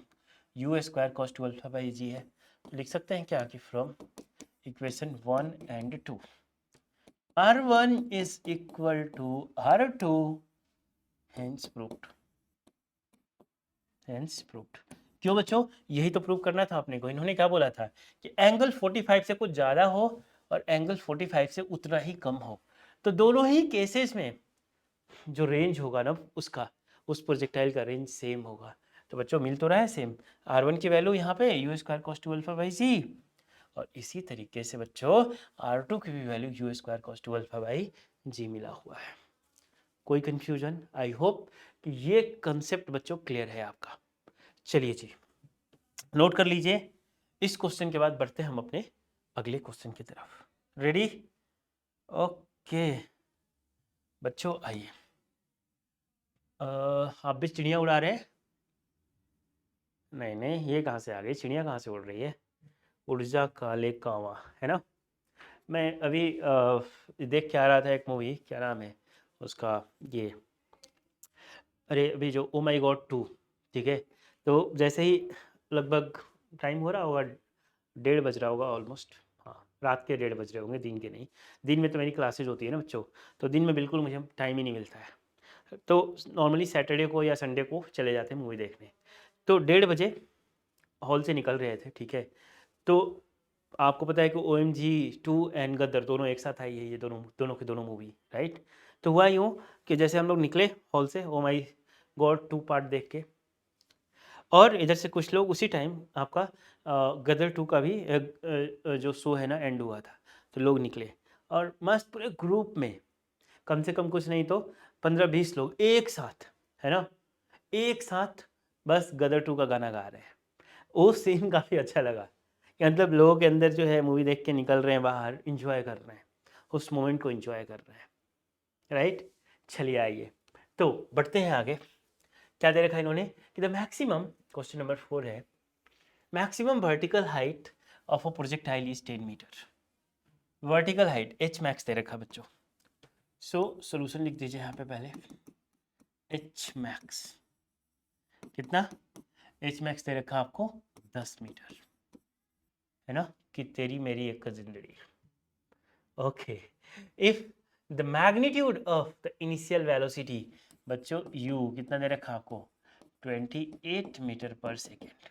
u square cos 2 alpha by g है। तो लिख सकते हैं क्या कि from equation 1 and 2 R1 is equal to R2, hence proved, hence proved। क्यों बच्चों? यही तो प्रूव करना था अपने को। इन्होंने क्या बोला था कि एंगल 45 से कुछ ज़्यादा हो और एंगल 45 से उतना ही कम हो, तो दोनों ही केसेस में जो रेंज होगा ना उसका, उस प्रोजेक्टाइल का रेंज सेम होगा। तो बच्चों मिल तो रहा है सेम, R1 की वैल्यू यहाँ पे u square cos 2 alpha by g और इसी तरीके से बच्चों R2 की भी value u square cos 2 alpha by g मिला हुआ है। कोई कंफ्यूजन? आई होप कि ये कंसेप्ट बच्चों क्लियर है आपका। चलिए जी नोट कर लीजिए। इस क्वेश्चन के बाद बढ़ते हैं हम अपने अगले क्वेश्चन की तरफ। रेडी? ओके बच्चों आइए। आप भी चिड़िया उड़ा रहे हैं? नहीं नहीं, ये कहाँ से आ गई चिड़िया, कहाँ से उड़ रही है? ऊर्जा काले कावा है ना। मैं अभी देख के आ रहा था एक मूवी, क्या नाम है उसका, ये अरे अभी जो ओ माई गॉड 2, ठीक है। तो जैसे ही लगभग टाइम हो रहा होगा 1:30 बज रहा होगा ऑलमोस्ट, हाँ रात के 1:30 बज रहे होंगे, दिन के नहीं। दिन में तो मेरी क्लासेज होती है ना बच्चों, तो दिन में बिल्कुल मुझे टाइम ही नहीं मिलता है। तो नॉर्मली सैटरडे को या संडे को चले जाते हैं मूवी देखने। तो 1:30 बजे हॉल से निकल रहे थे, ठीक है। तो आपको पता है कि OMG 2 एंड गदर दोनों एक साथ आई है, ये दोनों दोनों की दोनों मूवी, राइट। तो हुआ यूँ कि जैसे हम लोग निकले हॉल से ओ माई गॉड 2 पार्ट देख के, और इधर से कुछ लोग उसी टाइम आपका गदर 2 का भी जो शो है ना एंड हुआ था, तो लोग निकले और मस्त पूरे ग्रुप में कम से कम कुछ नहीं तो 15-20 लोग एक साथ, है ना, एक साथ बस गदर 2 का गाना गा रहे हैं। वो सीन काफ़ी अच्छा लगा कि मतलब लोगों के अंदर जो है मूवी देख के निकल रहे हैं बाहर, इंजॉय कर रहे हैं, उस मोमेंट को इंजॉय कर रहे हैं, राइट। चलिए आइए तो बढ़ते हैं आगे। क्या दे रखा है इन्होंने कि द मैक्सिमम, क्वेश्चन नंबर 4 है, maximum vertical height of a projectile is 10 metre. Vertical height H max दे रखा बच्चों। सो सोल्यूशन लिख दीजिए यहाँ पे पहले, एच मैक्स कितना, एच मैक्स दे रखा आपको 10 मीटर, है ना, कि तेरी मेरी एक जिंदगी। Okay, if the magnitude of the initial velocity बच्चों u कितना दे रखा आपको 28 metre per second,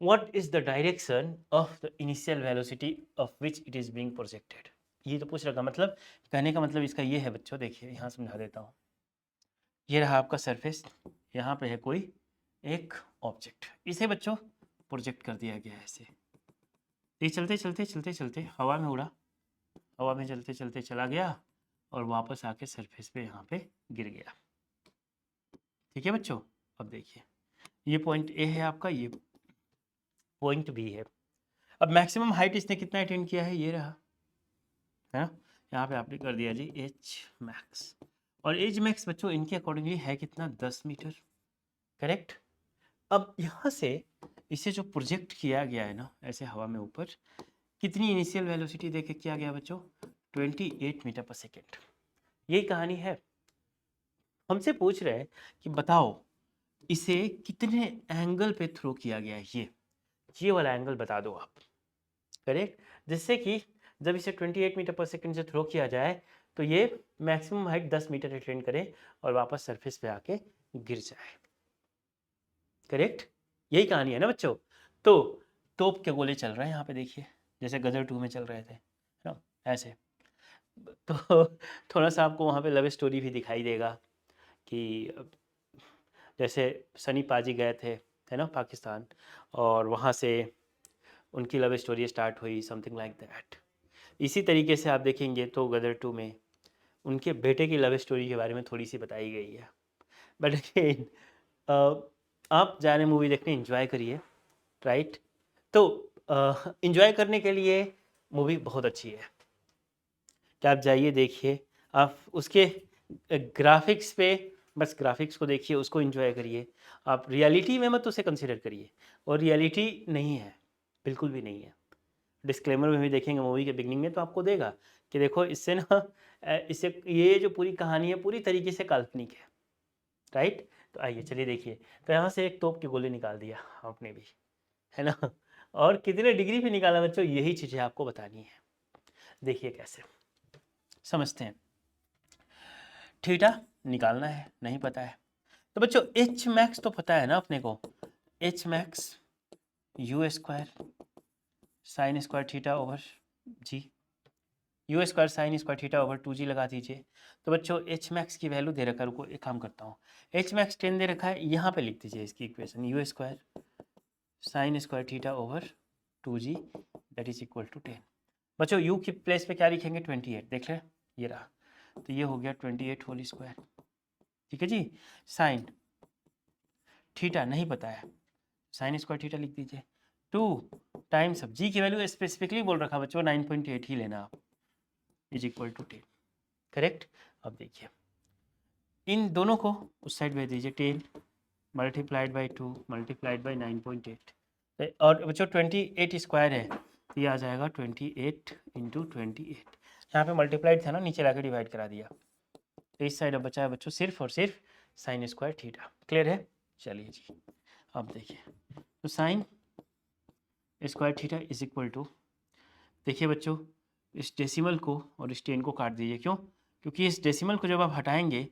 what is the direction of the initial velocity of which it is being projected. ये तो पूछ रखा, मतलब कहने का मतलब इसका ये है बच्चों, देखिए यहाँ समझा देता हूँ। ये रहा आपका सरफेस, यहाँ पे है कोई एक ऑब्जेक्ट, इसे बच्चों प्रोजेक्ट कर दिया गया है ऐसे। ये चलते चलते चलते चलते हवा में उड़ा, हवा में चलते चलते चला गया और वापस आके सरफेस पे यहाँ पे गिर गया, ठीक है बच्चों। अब देखिए ये पॉइंट ए है आपका, ये पॉइंट बी है। अब मैक्सिमम हाइट इसने कितना अटेन किया है, ये रहा, है ना। यहाँ पे आपने कर दिया जी एच मैक्स, और एच मैक्स बच्चों इनके अकॉर्डिंगली है कितना 10 मीटर, करेक्ट। अब यहाँ से इसे जो प्रोजेक्ट किया गया है ना ऐसे हवा में ऊपर, कितनी इनिशियल वेलोसिटी देके किया गया बच्चों 28 मीटर पर सेकेंड। यही कहानी है। हमसे पूछ रहे हैं कि बताओ इसे कितने एंगल पे थ्रो किया गया है। ये वाला एंगल बता दो आप। करेक्ट, जिससे कि जब इसे 28 मीटर पर सेकेंड से थ्रो किया जाए तो ये मैक्सिमम हाइट 10 मीटर अटेन करे और वापस सरफेस पे आके गिर जाए। करेक्ट, यही कहानी है ना बच्चों। तो तोप के गोले चल रहे हैं यहाँ पे, देखिए जैसे गदर 2 में चल रहे थे, है ना, ऐसे। तो थोड़ा सा आपको वहाँ पे लव स्टोरी भी दिखाई देगा कि जैसे सनी पाजी गए थे, है ना, पाकिस्तान, और वहाँ से उनकी लव स्टोरी स्टार्ट हुई, समथिंग लाइक दैट। इसी तरीके से आप देखेंगे तो गदर 2 में उनके बेटे की लव स्टोरी के बारे में थोड़ी सी बताई गई है। बट अगेन आप जा रहे मूवी देखने, एंजॉय करिए, राइट। तो एंजॉय करने के लिए मूवी बहुत अच्छी है कि आप जाइए देखिए, आप उसके ग्राफिक्स पे बस ग्राफिक्स को देखिए, उसको एंजॉय करिए। आप रियलिटी में मत उसे कंसिडर करिए, और रियलिटी नहीं है, बिल्कुल भी नहीं है। डिस्क्लेमर में भी देखेंगे मूवी के बिगनिंग में तो आपको देगा कि देखो इससे ना इससे ये जो पूरी कहानी है पूरी तरीके से काल्पनिक है, राइट। तो आइए चलिए देखिए, तो यहाँ से एक तोप के गोले निकाल दिया आपने भी, है ना, और कितने डिग्री पे निकाला बच्चों, यही चीज़ें आपको बतानी है। देखिए कैसे समझते हैं। थीटा निकालना है, नहीं पता है तो बच्चों एच मैक्स तो पता है ना अपने को, h max u square sine square theta over g, u square sine square theta over 2g लगा दीजिए। तो बच्चों एच मैक्स की वैल्यू दे रखा है, रुको एक काम करता हूँ, एच मैक्स 10 दे रखा है, यहाँ पे लिख दीजिए इसकी equation, u square sine square theta over 2g that is equal to 10। बच्चों यू की प्लेस पे क्या लिखेंगे, 28, देख लें ये रहा, तो ये हो गया 28 होल स्क्वायर, ठीक है जी। साइन थीटा नहीं पता है, साइन स्क्वायर थीटा लिख दीजिए, 2 टाइम्स, अब जी की वैल्यू स्पेसिफिकली बोल रखा बच्चों 9.8 ही लेना आप, इज इक्वल टू 10। करेक्ट। अब देखिए इन दोनों को उस साइड भेज दीजिए, 10 मल्टीप्लाइड बाई 2 मल्टीप्लाइड बाई 9.8, और बच्चों 28 स्क्वायर है तो ये आ जाएगा 28 इंटू 28, यहाँ पे मल्टीप्लाइड था ना, नीचे लाके डिवाइड करा दिया, तो इस साइड अब बचा है बच्चों सिर्फ और सिर्फ साइन स्क्वायर थीटा। क्लियर है, चलिए जी। अब देखिए तो sine square theta is equal to, देखिए बच्चों इस डेसिमल को और इस 10 को काट दीजिए, क्यों, क्योंकि इस डेसिमल को जब आप हटाएंगे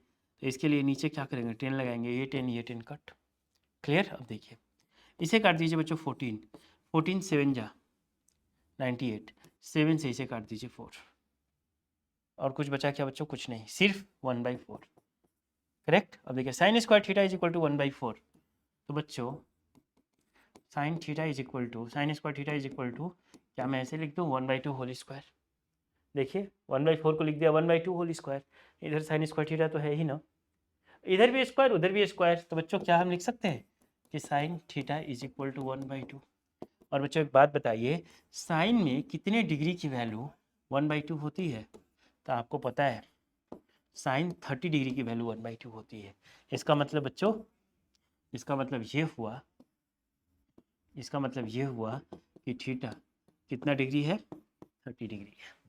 तो इसके लिए नीचे क्या करेंगे, 10 लगाएंगे, ये 10 कट। क्लियर। अब देखिए इसे काट दीजिए बच्चों 14, 14 7 जा 98, 7 से इसे काट दीजिए 4, और कुछ बचा क्या बच्चों, कुछ नहीं, सिर्फ 1/4। करेक्ट। अब देखिए sine square theta is equal to 1/4, तो बच्चों sine theta is equal to, sine square theta is equal to, क्या मैं ऐसे लिख दूँ 1/2 होल स्क्वायर, देखिए 1/4 को लिख दिया 1/2 होल स्क्वायर, इधर साइन स्क्वायर थीटा तो है ही ना, इधर भी स्क्वायर उधर भी स्क्वायर, तो बच्चों क्या हम लिख सकते हैं कि sine theta is equal to 1/2। और बच्चों एक बात बताइए, साइन में कितने डिग्री की वैल्यू 1/2 होती है, तो आपको पता है साइन 30 डिग्री की वैल्यू 1/2 होती है। इसका मतलब बच्चों, इसका मतलब ये हुआ, इसका मतलब ये हुआ कि थीटा कितना डिग्री है, 30 डिग्री है।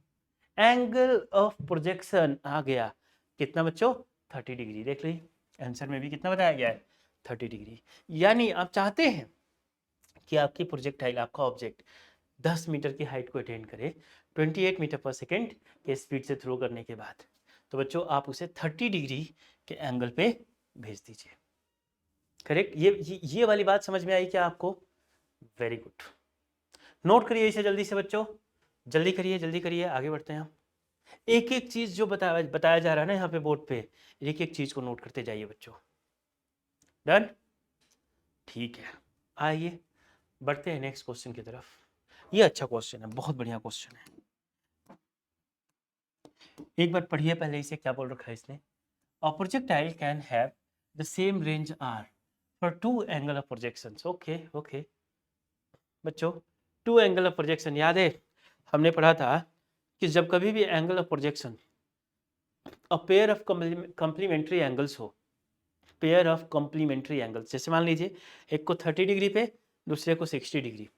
एंगल ऑफ प्रोजेक्शन आ गया कितना बच्चों, 30 डिग्री। देख ली आंसर में भी कितना बताया गया है, 30 डिग्री। यानी आप चाहते हैं कि आपकी प्रोजेक्टाइल, आपका ऑब्जेक्ट 10 मीटर की हाइट को अटेन करे 28 मीटर पर सेकेंड के स्पीड से थ्रो करने के बाद, तो बच्चों आप उसे 30 डिग्री के एंगल पे भेज दीजिए। करेक्ट। ये वाली बात समझ में आई क्या आपको, वेरी गुड। नोट करिए इसे जल्दी से बच्चों, जल्दी करिए जल्दी करिए, आगे बढ़ते हैं हम। एक एक चीज जो बताया जा रहा है ना यहाँ पे बोर्ड पे, एक एक चीज को नोट करते जाइए बच्चों। डन, ठीक है। आइए बढ़ते हैं नेक्स्ट क्वेश्चन की तरफ। ये अच्छा क्वेश्चन है, बहुत बढ़िया क्वेश्चन है, एक बार पढ़िए पहले इसे, क्या बोल रखा है इसने, a projectile can have the same range are for 2 angle of projections. Okay okay बच्चों, 2 एंगल ऑफ प्रोजेक्शन याद है हमने पढ़ा था कि जब कभी भी angle of projection a pair of complementary angles हो, पेयर ऑफ कॉम्प्लीमेंट्री एंगल्स, जैसे मान लीजिए एक को 30 डिग्री पे दूसरे को 60 डिग्री,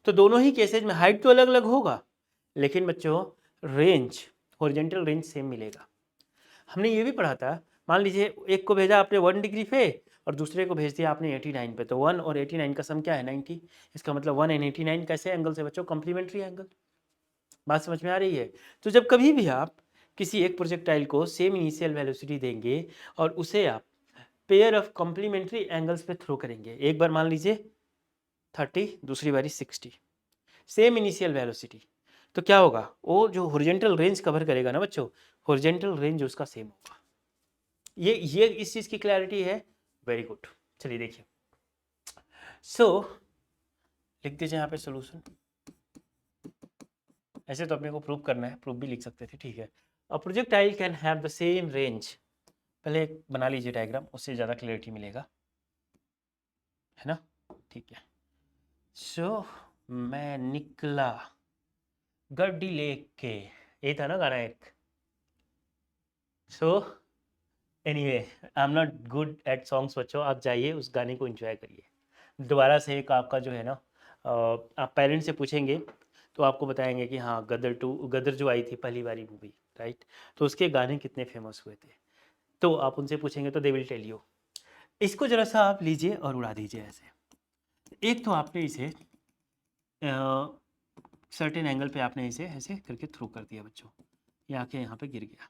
तो दोनों ही केसेज में हाइट तो अलग अलग होगा, लेकिन बच्चों रेंज, हॉरिजॉन्टल रेंज सेम मिलेगा। हमने ये भी पढ़ा था, मान लीजिए एक को भेजा आपने 1 डिग्री पे और दूसरे को भेज दिया आपने 89 पे, तो 1 और 89 का सम क्या है 90। इसका मतलब 1 एंड 89 कैसे एंगल से बच्चों, कॉम्प्लीमेंट्री एंगल। बात समझ में आ रही है। तो जब कभी भी आप किसी एक प्रोजेक्टाइल को सेम इनिशियल वेलोसिटी देंगे और उसे आप पेयर ऑफ कॉम्प्लीमेंट्री एंगल्स पे थ्रो करेंगे, एक बार मान लीजिए 30, दूसरी बारी 60, सेम इनिशियल वेलोसिटी, तो क्या होगा, वो जो हॉरिजॉन्टल रेंज कवर करेगा ना बच्चों, हॉरिजॉन्टल रेंज उसका सेम होगा। ये इस चीज की क्लैरिटी है, वेरी गुड। चलिए देखिए, सो लिख दीजिए यहाँ पे सोल्यूशन। ऐसे तो अपने को प्रूव करना है, प्रूफ भी लिख सकते थे, ठीक है। अ projectile can have the same range, पहले एक बना लीजिए डायग्राम, उससे ज़्यादा क्लियरिटी मिलेगा, है ना, ठीक है। सो मैं निकला गड्डी लेके, ये था ना गाना एक। So anyway, I am not good at songs बच्चों, आप जाइए उस गाने को एंजॉय करिए। दोबारा से एक आपका जो है ना, आप पेरेंट्स से पूछेंगे तो आपको बताएंगे कि हाँ गदर 2, गदर जो आई थी पहली बारी मूवी, राइट, तो उसके गाने कितने फेमस हुए थे, तो आप उनसे पूछेंगे तो दे विल टेल यू। इसको जरा सा आप लीजिए और उड़ा दीजिए ऐसे। एक तो आपने इसे सर्टेन एंगल पे आपने इसे ऐसे करके थ्रो कर दिया बच्चों, ये आके यहाँ पे गिर गया,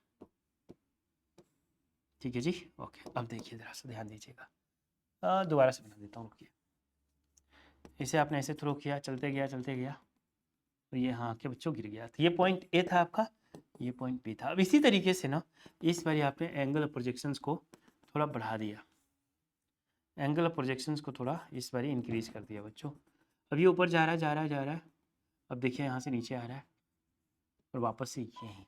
ठीक है जी, ओके। अब देखिए ज़रा सा ध्यान दीजिएगा, दोबारा से बना देता हूँ, रुकिए। इसे आपने ऐसे थ्रो किया, चलते गया और ये यहाँ आके बच्चों गिर गया, तो ये पॉइंट ए था आपका, ये पॉइंट बी था। अब इसी तरीके से ना इस बार आपने एंगल ऑफ प्रोजेक्शंस को थोड़ा बढ़ा दिया, एंगल ऑफ प्रोजेक्शंस को थोड़ा इस बार इंक्रीज कर दिया बच्चों। अब ये ऊपर जा रहा है, अब देखिए यहाँ से नीचे आ रहा है और वापस से यहीं।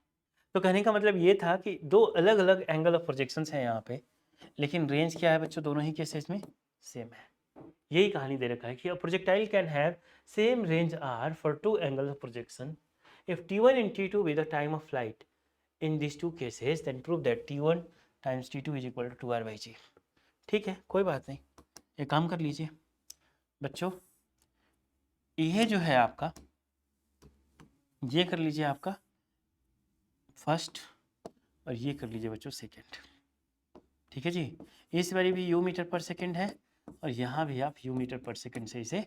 तो कहने का मतलब ये था कि दो अलग अलग एंगल ऑफ प्रोजेक्शंस हैं यहाँ पे, लेकिन रेंज क्या है बच्चों, दोनों ही केसेस में सेम है। यही कहानी दे रखा है कि projectile can have same range are for two angle of projection if t1 and t2 be the time of flight in these two cases, then prove that t1 times t2 is equal to 2r/g। ठीक है, कोई बात नहीं, एक काम कर लीजिए बच्चों, ये जो है आपका, ये कर लीजिए आपका फर्स्ट और ये कर लीजिए बच्चों सेकेंड, ठीक है जी। इस बारी भी यू मीटर पर सेकेंड है और यहाँ भी आप यू मीटर पर सेकेंड से इसे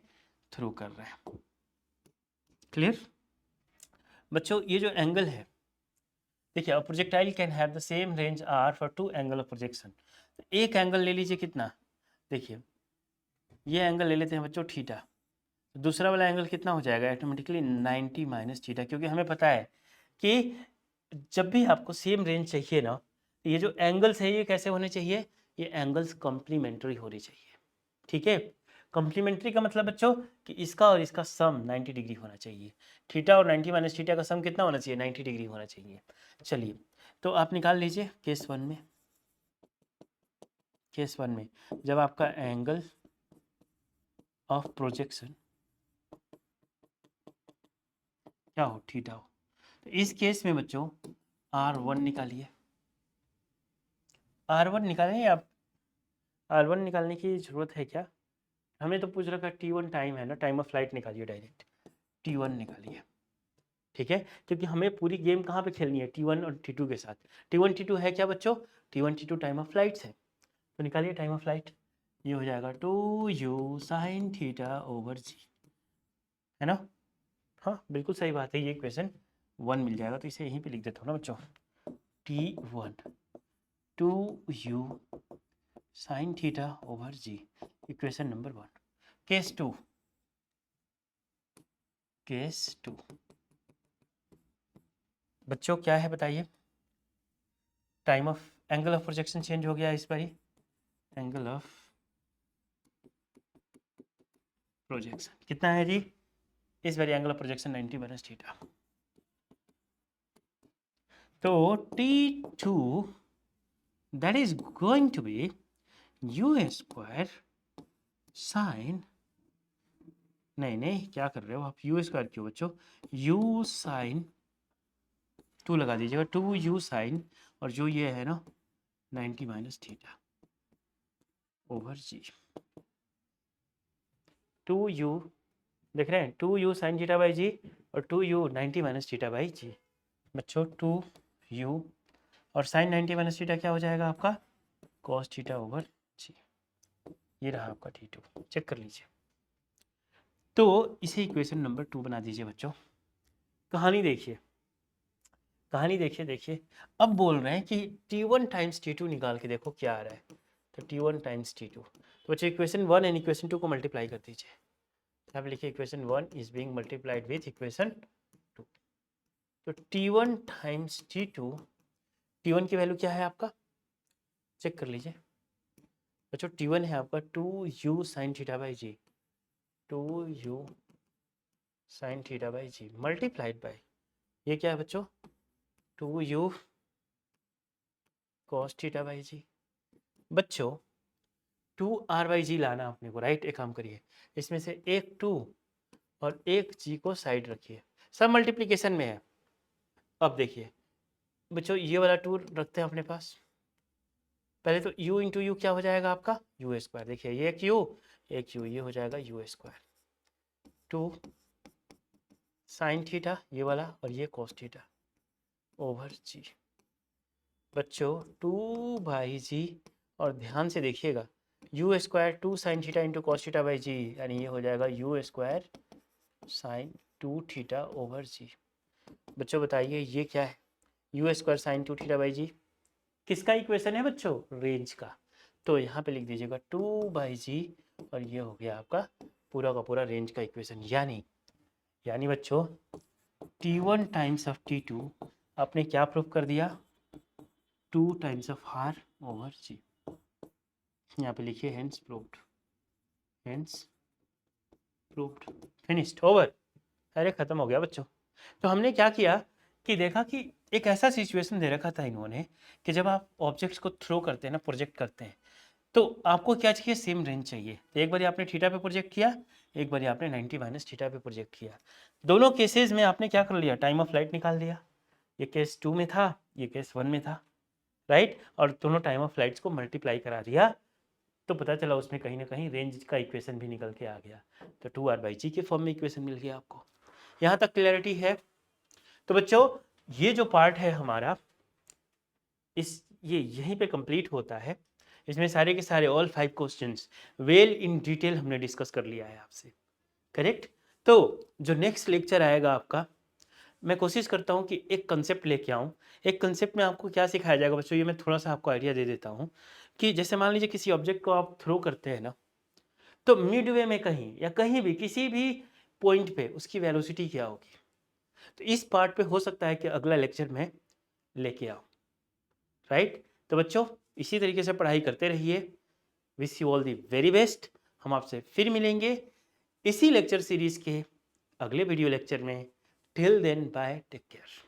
थ्रू कर रहे हैं, क्लियर बच्चों। ये जो एंगल है, देखिए a projectile can have the same range are for two angle of projection. एक एंगल ले लीजिए कितना, देखिए ये एंगल ले लेते हैं बच्चों थीटा, दूसरा वाला एंगल कितना हो जाएगा ऑटोमेटिकली 90 माइनस थीटा, क्योंकि हमें पता है कि जब भी आपको सेम रेंज चाहिए ना, तो ये जो एंगल्स है ये कैसे होने चाहिए, ये एंगल्स कॉम्प्लीमेंट्री होनी चाहिए, ठीक है। कॉम्प्लीमेंट्री का मतलब बच्चों कि इसका और इसका सम 90 डिग्री होना चाहिए, थीटा और 90 माइनस थीटा का सम कितना होना चाहिए, 90 डिग्री होना चाहिए। चलिए तो आप निकाल लीजिए केस वन में, केस वन में जब आपका एंगल ऑफ प्रोजेक्शन क्या हो, थीटा हो, तो इस केस में बच्चों R1 निकालिए, R1 निकालें आप, R1 निकालने की ज़रूरत है क्या, हमें तो पूछ रखा T1 टाइम है ना, टाइम ऑफ फ्लाइट निकालिए डायरेक्ट, T1 निकालिए, ठीक है, क्योंकि हमें पूरी गेम कहाँ पे खेलनी है, T1 और T2 के साथ। T1 T2 है क्या बच्चों, T1 T2 time of flights है, तो निकालिए टाइम ऑफ फ्लाइट, ये हो जाएगा 2u sine theta over g, है ना, हाँ बिल्कुल सही बात है, ये क्वेश्चन 1 मिल जाएगा, तो इसे यहीं पे लिख देता हूँ ना बच्चों, T1 2u sine theta over जी, इक्वेशन नंबर 1। केस 2, केस 2 बच्चों क्या है बताइए, time of angle of projection change हो गया इस बारी, एंगल ऑफ प्रोजेक्शन कितना है जी, इस बारी angle of projection 90 minus theta, तो T2 that is going to be u square sine, नहीं क्या कर रहे हो आप, यू स्क्वायर क्यों बच्चों, यू साइन 2 लगा दीजिएगा, 2u साइन और जो ये है ना 90 माइनस थीटा ओवर जी, 2u देख रहे हैं, 2u sign theta by g और 2u 90 माइनस थीटा बाई जी, बच्चों 2u और साइन 90 माइनस थीटा क्या हो जाएगा आपका कॉस थीटा ओवर जी। ये रहा आपका T2, चेक कर लीजिए। तो इसे इक्वेशन नंबर 2 बना दीजिए बच्चों। कहानी देखिए, कहानी देखिए, देखिए अब बोल रहे हैं कि T1 टाइम्स T2 निकाल के देखो क्या आ रहा है। तो T1 टाइम्स T2, तो बच्चों इक्वेशन 1 एंड इक्वेशन 2 को मल्टीप्लाई कर दीजिए। यहाँ पे लिखिए equation 1 is being multiplied with equation 2। तो T1 टाइम्स T2, T1 की वैल्यू क्या है आपका, चेक कर लीजिए बच्चों। T1 है आपका 2u sign theta by g, 2u sign theta by g multiplied by ये क्या है बच्चों 2u कॉस थीटा बाई जी। बच्चों 2r/g लाना अपने को, राइट। एक काम करिए, इसमें से एक 2 और एक g को साइड रखिए, सब मल्टीप्लिकेशन में है। अब देखिए बच्चों ये वाला 2 रखते हैं अपने पास। पहले तो u इंटू यू क्या हो जाएगा आपका u स्क्वायर। देखिए ये एक u, ये हो जाएगा u स्क्वायर। 2 साइन थीटा ये वाला और ये कॉस थीटा ओवर जी। बच्चों 2/g और ध्यान से देखिएगा u square 2 sine theta into cos theta by g, यानी ये हो जाएगा u square sine 2 theta over g. बच्चों बताइए ये क्या है u square sine 2 theta by g, किसका इक्वेशन है बच्चों, रेंज का। तो यहाँ पे लिख दीजिएगा 2/g और ये हो गया आपका पूरा का पूरा रेंज का इक्वेशन। यानी बच्चों T1 टाइम्स ऑफ T2 आपने क्या प्रूव कर दिया 2 times of r over g। यहाँ पे लिखिए hence proved, hence proved, finished, over. अरे खत्म हो गया बच्चों। तो हमने क्या किया कि देखा कि एक ऐसा सिचुएशन दे रखा था इन्होंने कि जब आप ऑब्जेक्ट्स को थ्रो करते हैं ना, प्रोजेक्ट करते हैं, तो आपको क्या चाहिए, सेम रेंज चाहिए। तो एक बार आपने थीटा पे प्रोजेक्ट किया, एक बार आपने 90 माइनस थीटा पे प्रोजेक्ट किया। दोनों केसेस में आपने क्या कर लिया, टाइम ऑफ फ्लाइट निकाल दिया। ये केस 2 में था, ये केस 1 में था, राइट। और दोनों टाइम ऑफ फ्लाइट्स को मल्टीप्लाई करा दिया, तो पता चला उसमें कहीं ना कहीं रेंज का इक्वेशन भी निकल के आ गया। तो 2r/g के फॉर्म में इक्वेशन मिल गया आपको। यहाँ तक क्लैरिटी है। तो बच्चों ये जो पार्ट है हमारा ये यहीं पे कंप्लीट होता है। इसमें सारे के सारे all 5 questions well in detail हमने डिस्कस कर लिया है आपसे, करेक्ट। तो जो नेक्स्ट लेक्चर आएगा आपका, मैं कोशिश करता हूँ कि एक कंसेप्ट लेके आऊँ। एक कंसेप्ट में आपको क्या सिखाया जाएगा बच्चों, ये मैं थोड़ा सा आपको आइडिया दे देता हूँ कि जैसे मान लीजिए किसी ऑब्जेक्ट को आप थ्रो करते हैं ना, तो मिडवे में कहीं या कहीं भी किसी भी पॉइंट पे उसकी वेलोसिटी क्या होगी। तो इस पार्ट पे हो सकता है कि अगला लेक्चर में लेके आओ, राइट। तो बच्चों इसी तरीके से पढ़ाई करते रहिए। Wish you all the very best. हम आपसे फिर मिलेंगे इसी लेक्चर सीरीज के अगले वीडियो लेक्चर में। Till then bye, take care.